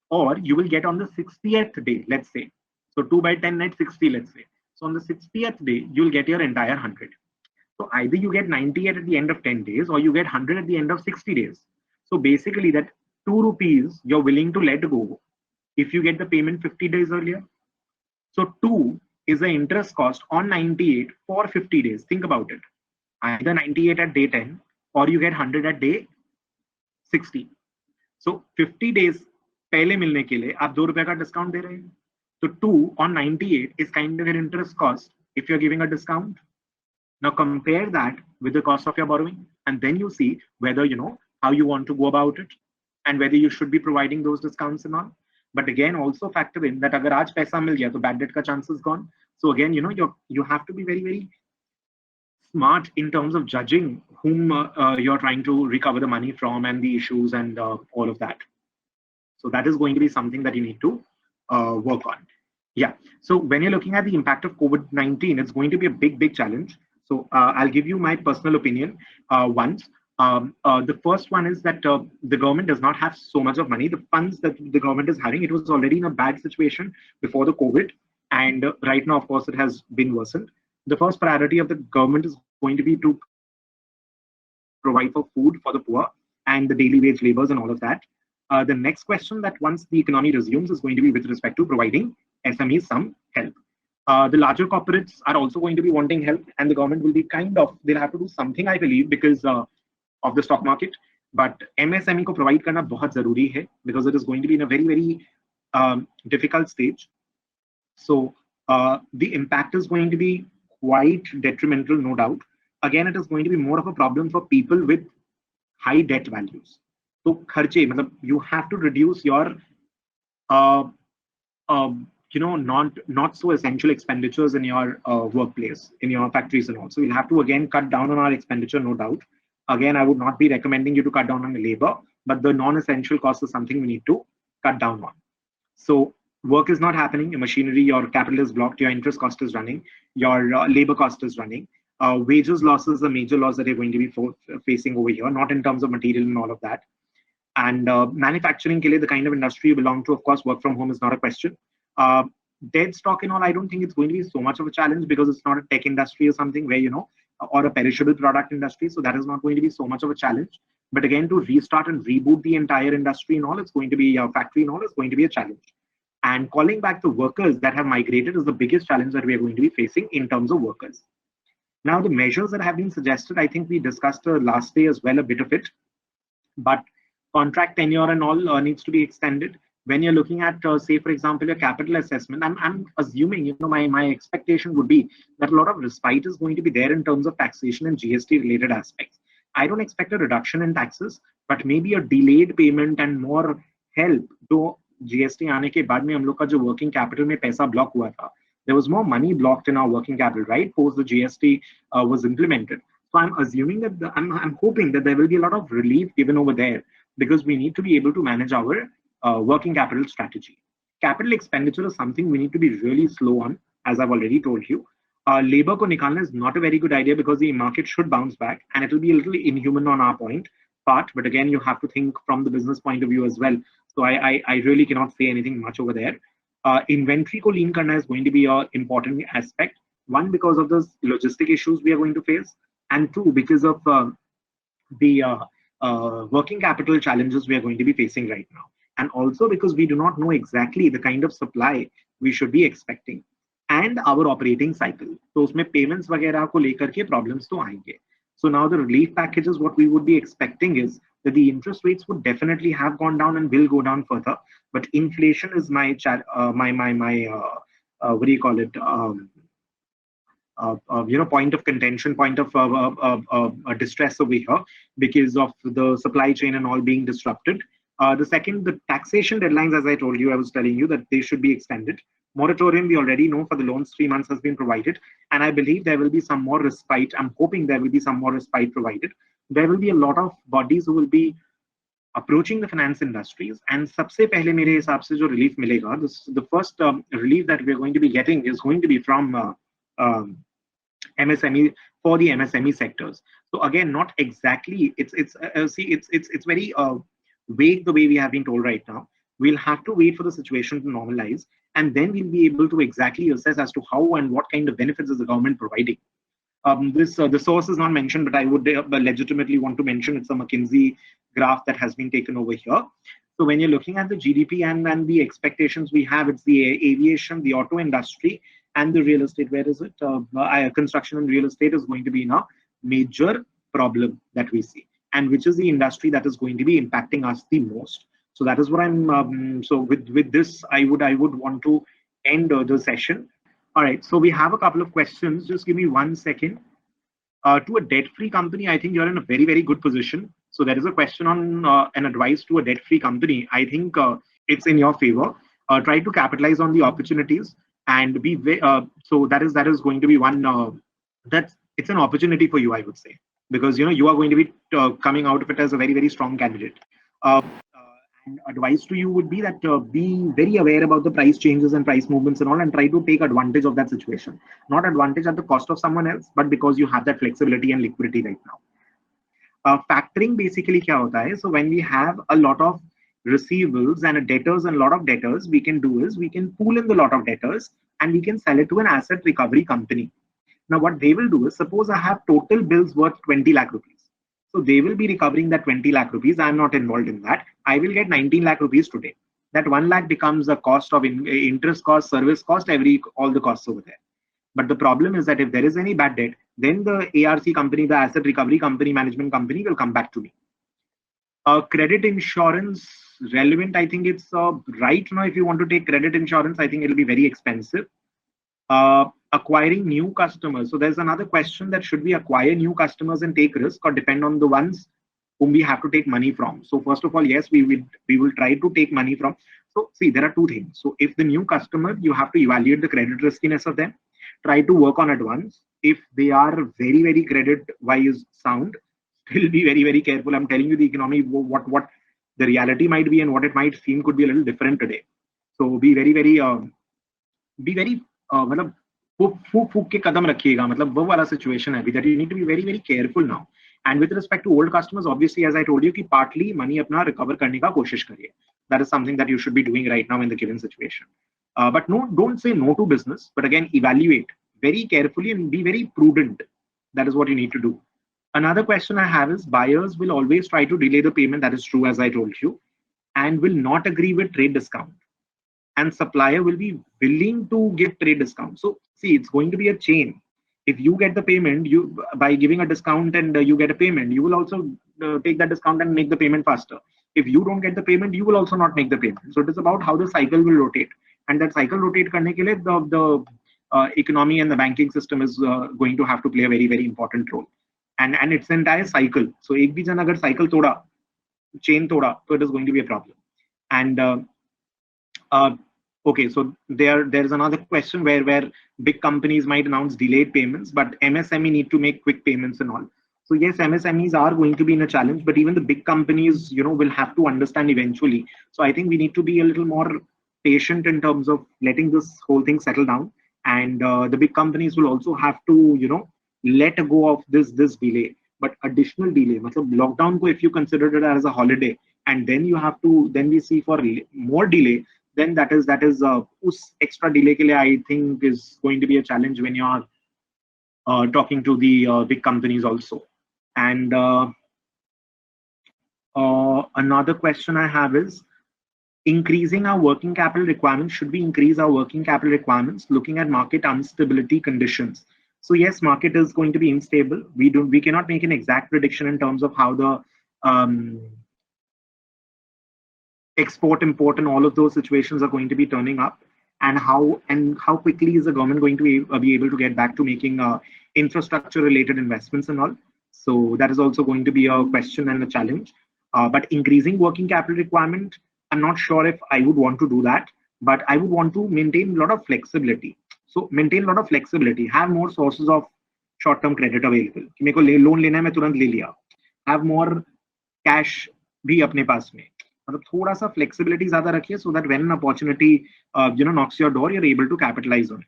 Speaker 1: Or you will get on the 60th day, let's say. So 2 by 10 net 60, let's say. So on the 60th day, you'll get your entire 100. So either you get 98 at the end of 10 days, or you get 100 at the end of 60 days. So basically that 2 rupees you're willing to let go if you get the payment 50 days earlier. So 2 is the interest cost on 98 for 50 days. Think about it. Either 98 at day 10, or you get 100 at day 60. So 50 days पहले मिलने के लिए आप 2 रुपए का discount दे रहे हैं. So 2 on 98 is kind of an interest cost if you're giving a discount. Now compare that with the cost of your borrowing, and then you see whether how you want to go about it, and whether you should be providing those discounts or not. But again, also factor in that agar aaj paisa mil gaya, to bad debt ka chance is gone. So again, you have to be very, very smart in terms of judging whom you're trying to recover the money from and the issues and all of that. So that is going to be something that you need to work on. Yeah. So when you're looking at the impact of COVID-19, it's going to be a big challenge. So I'll give you my personal opinion once. The first one is that the government does not have so much of money. The funds that the government is having, it was already in a bad situation before the COVID. And right now, of course, it has been worsened. The first priority of the government is going to be to provide for food for the poor and the daily wage laborers and all of that. The next question that once the economy resumes is going to be with respect to providing SMEs some help. The larger corporates are also going to be wanting help, and the government will be they'll have to do something, I believe, because of the stock market. But MSME को provide करना बहुत जरूरी है because it is going to be in a very difficult stage. So the impact is going to be quite detrimental, no doubt. Again, it is going to be more of a problem for people with high debt values. So kharche, matlab, you have to reduce your uh, not so essential expenditures in your workplace, in your factories and all. So we'll have to again cut down on our expenditure, no doubt. Again, I would not be recommending you to cut down on the labor, but the non-essential cost is something we need to cut down on. So work is not happening, your machinery, your capital is blocked, your interest cost is running, your labor cost is running. Wages losses, the major loss that you're going to be facing over here, not in terms of material and all of that. And manufacturing, the kind of industry you belong to, of course, work from home is not a question. Dead stock and all, I don't think it's going to be so much of a challenge because it's not a tech industry or something where, or a perishable product industry. So that is not going to be so much of a challenge. But again, to restart and reboot the entire industry and all, it's going to be a factory and all, it's going to be a challenge. And calling back the workers that have migrated is the biggest challenge that we are going to be facing in terms of workers. Now, the measures that have been suggested, I think we discussed last day as well, a bit of it. But contract tenure and all needs to be extended. When you're looking at, say, for example, a capital assessment, I'm assuming, my expectation would be that a lot of respite is going to be there in terms of taxation and GST related aspects. I don't expect a reduction in taxes, but maybe a delayed payment and more help. To GST आने के बाद में हम लोग का जो working capital में पैसा block हुआ था, there was more money blocked in our working capital, right? Post the GST was implemented. So I'm assuming that I'm hoping that there will be a lot of relief given over there because we need to be able to manage our working capital strategy. Capital expenditure is something we need to be really slow on, as I've already told you. Labor ko nikalna is not a very good idea because the market should bounce back and it will be a little inhuman on our part. But again, you have to think from the business point of view as well. So I really cannot say anything much over there. Inventory ko lean karna is going to be an important aspect. One, because of the logistic issues we are going to face, and two, because of the working capital challenges we are going to be facing right now. And also because we do not know exactly the kind of supply we should be expecting and our operating cycle. So usme payments वगैरह को लेकर के problems तो आएंगे. So now the relief packages, what we would be expecting is that the interest rates would definitely have gone down and will go down further. But inflation is my what do you call it? Point of contention, point of distress over here because of the supply chain and all being disrupted. The second, the taxation deadlines, as I told you, I was telling you that they should be extended. Moratorium, we already know for the loans, 3 months has been provided. And I believe there will be some more respite. I'm hoping there will be some more respite provided. There will be a lot of bodies who will be approaching the finance industries. And sabse pehle mere hisab se jo relief milega, the first relief that we're going to be getting is going to be from MSME, for the MSME sectors. So again, not exactly, it's very vague the way we have been told right now. We'll have to wait for the situation to normalize, and then we'll be able to exactly assess as to how and what kind of benefits is the government providing. The source is not mentioned, but I would legitimately want to mention it's a McKinsey graph that has been taken over here. So when you're looking at the GDP and the expectations we have, it's the aviation, the auto industry, and the real estate. Where is it? Construction and real estate is going to be a major problem that we see, and which is the industry that is going to be impacting us the most. So that is what I'm. So with this, I would want to end the session. All right. So we have a couple of questions. Just give me 1 second. To a debt-free company, I think you're in a very good position. So there is a question on an advice to a debt-free company. I think it's in your favor. Try to capitalize on the opportunities and be so that is going to be one. That's it's an opportunity for you, I would say, because you are going to be coming out of it as a very very strong candidate. Uh, and advice to you would be that be very aware about the price changes and price movements and all, and try to take advantage of that situation. Not advantage at the cost of someone else, but because you have that flexibility and liquidity right now. Factoring basically क्या होता है? So when we have a lot of receivables and debtors and a lot of debtors, we can do is we can pool in the lot of debtors and we can sell it to an asset recovery company. Now, what they will do is, suppose I have total bills worth 20 lakh rupees. So they will be recovering that 20 lakh rupees. I'm not involved in that. I will get 19 lakh rupees today. That 1 lakh becomes a cost of interest cost, service cost, all the costs over there. But the problem is that if there is any bad debt, then the ARC company, the asset recovery company, management company will come back to me. Credit insurance relevant. I think it's right now. If you want to take credit insurance, I think it'll be very expensive. Acquiring new customers. So there's another question, that should we acquire new customers and take risk, or depend on the ones whom we have to take money from? So first of all, yes, we will try to take money from. So see, there are two things. So if the new customer, you have to evaluate the credit riskiness of them, try to work on advance. If they are very very credit wise sound, still be very very careful. I'm telling you, the economy, what the reality might be and what it might seem could be a little different today. So be very very मतलब फूक फूक के कदम रखिएगा, मतलब वो वाला situation है अभी, that you need to be very very careful now. And with respect to old customers, obviously, as I told you, कि partly money अपना recover करने का कोशिश करिए. That is something that you should be doing right now in the given situation. But no, don't say no to business, but again, evaluate very carefully and be very prudent. That is what you need to do. Another question I have is, buyers will always try to delay the payment. That is true, as I told you, and will not agree with trade discount. And supplier will be willing to give trade discount. So see, it's going to be a chain. If you get the payment, you by giving a discount and you get a payment, you will also take that discount and make the payment faster. If you don't get the payment, you will also not make the payment. So it is about how the cycle will rotate, and that cycle rotate करने के लिए the economy and the banking system is going to have to play a very very important role, and it's an entire cycle. So एक भी जन अगर cycle तोड़ा, chain तोड़ा, so it is going to be a problem. And okay, so there's another question where big companies might announce delayed payments, but MSME need to make quick payments and all. So yes, MSMEs are going to be in a challenge, but even the big companies, will have to understand eventually. So I think we need to be a little more patient in terms of letting this whole thing settle down, and the big companies will also have to, let go of this delay. But additional delay, मतलब lockdown को if you consider it as a holiday, and then we see for more delay, then that is us extra delay ke liye, I think is going to be a challenge when you are talking to the big companies also. And another question I have is, increasing our working capital requirements. Should we increase our working capital requirements looking at market instability conditions? So yes, market is going to be unstable. We cannot make an exact prediction in terms of how the export, import, and all of those situations are going to be turning up, and how quickly is the government going to be able to get back to making infrastructure related investments and all. So that is also going to be a question and a challenge. But increasing working capital requirement, I'm not sure if I would want to do that, but I would want to maintain a lot of flexibility. So maintain a lot of flexibility, have more sources of short-term credit available. कि मेरे को loan लेना है, मैं तुरंत ले लिया. Have more cash भी अपने पास में. मतलब थोड़ा सा flexibility ज़्यादा रखिए, so that when an opportunity knocks your door, you're able to capitalize on it.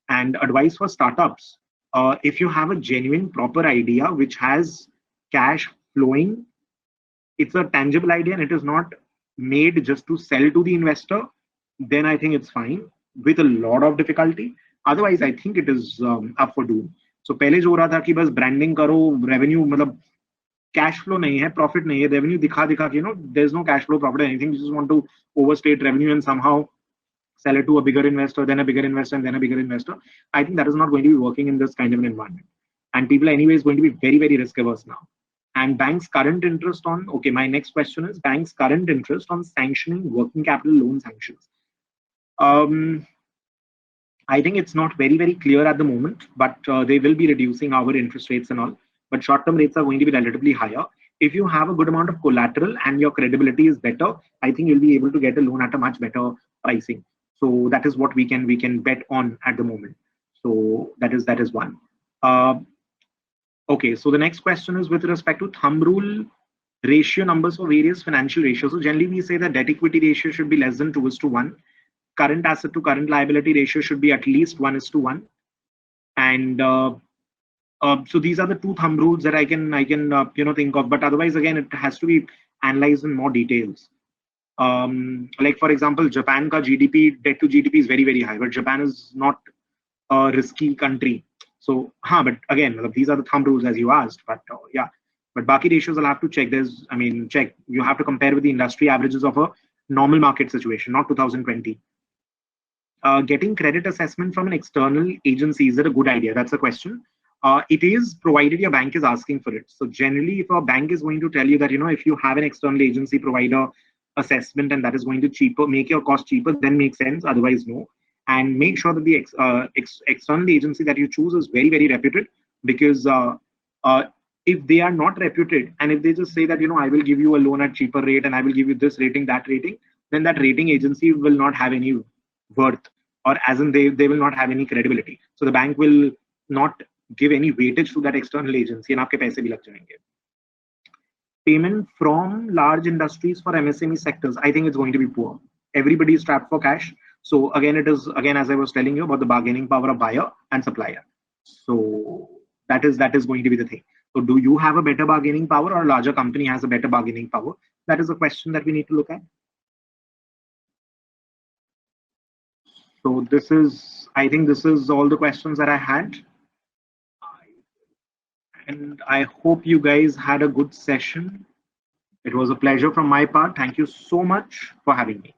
Speaker 1: And advice for startups: if you have a genuine proper idea which has cash flowing, it's a tangible idea and it is not made just to sell to the investor, then I think it's fine with a lot of difficulty. Otherwise, I think it is up for doom. So पहले जो हो रहा था कि बस branding करो, revenue, मतलब cash flow नहीं है, profit नहीं है, revenue दिखा के, there's no cash flow, profit, anything. You just want to overstate revenue and somehow sell it to a bigger investor, then a bigger investor, and then a bigger investor. I think that is not going to be working in this kind of an environment. And people anyway is going to be very, very risk averse now. And banks' current interest on, okay, my next question is banks' current interest on sanctioning working capital loan sanctions. I think it's not very, very clear at the moment, but they will be reducing our interest rates and all. But short-term rates are going to be relatively higher. If you have a good amount of collateral and your credibility is better, I think you'll be able to get a loan at a much better pricing. So that is what we can bet on at the moment. So that is one. Uh, okay, so the next question is with respect to thumb rule ratio numbers for various financial ratios. So generally we say that debt equity ratio should be less than 2:1. Current asset to current liability ratio should be at least 1:1. And so these are the two thumb rules that I can think of. But otherwise, again, it has to be analyzed in more details. Like for example, Japan ka GDP debt to GDP is very very high, but Japan is not a risky country. So, but again, these are the thumb rules as you asked. But yeah, but Baki ratios I'll have to check. Check. You have to compare with the industry averages of a normal market situation, not 2020. Getting credit assessment from an external agency, is it a good idea? That's the question. It is, provided your bank is asking for it. So generally, if a bank is going to tell you that, if you have an external agency provider assessment and that is going to make your cost cheaper, then makes sense. Otherwise, no. And make sure that the external agency that you choose is very, very reputed, because if they are not reputed, and if they just say that, I will give you a loan at cheaper rate and I will give you this rating, that rating, then that rating agency will not have any worth, or as in they will not have any credibility. So the bank will not give any weightage to that external agency, and आपके पैसे भी लग जाएंगे. Payment from large industries for MSME sectors, I think it's going to be poor. Everybody is strapped for cash. So again, it is, again, as I was telling you about the bargaining power of buyer and supplier. So that is going to be the thing. So do you have a better bargaining power, or a larger company has a better bargaining power? That is a question that we need to look at. So I think this is all the questions that I had. And I hope you guys had a good session. It was a pleasure from my part. Thank you so much for having me.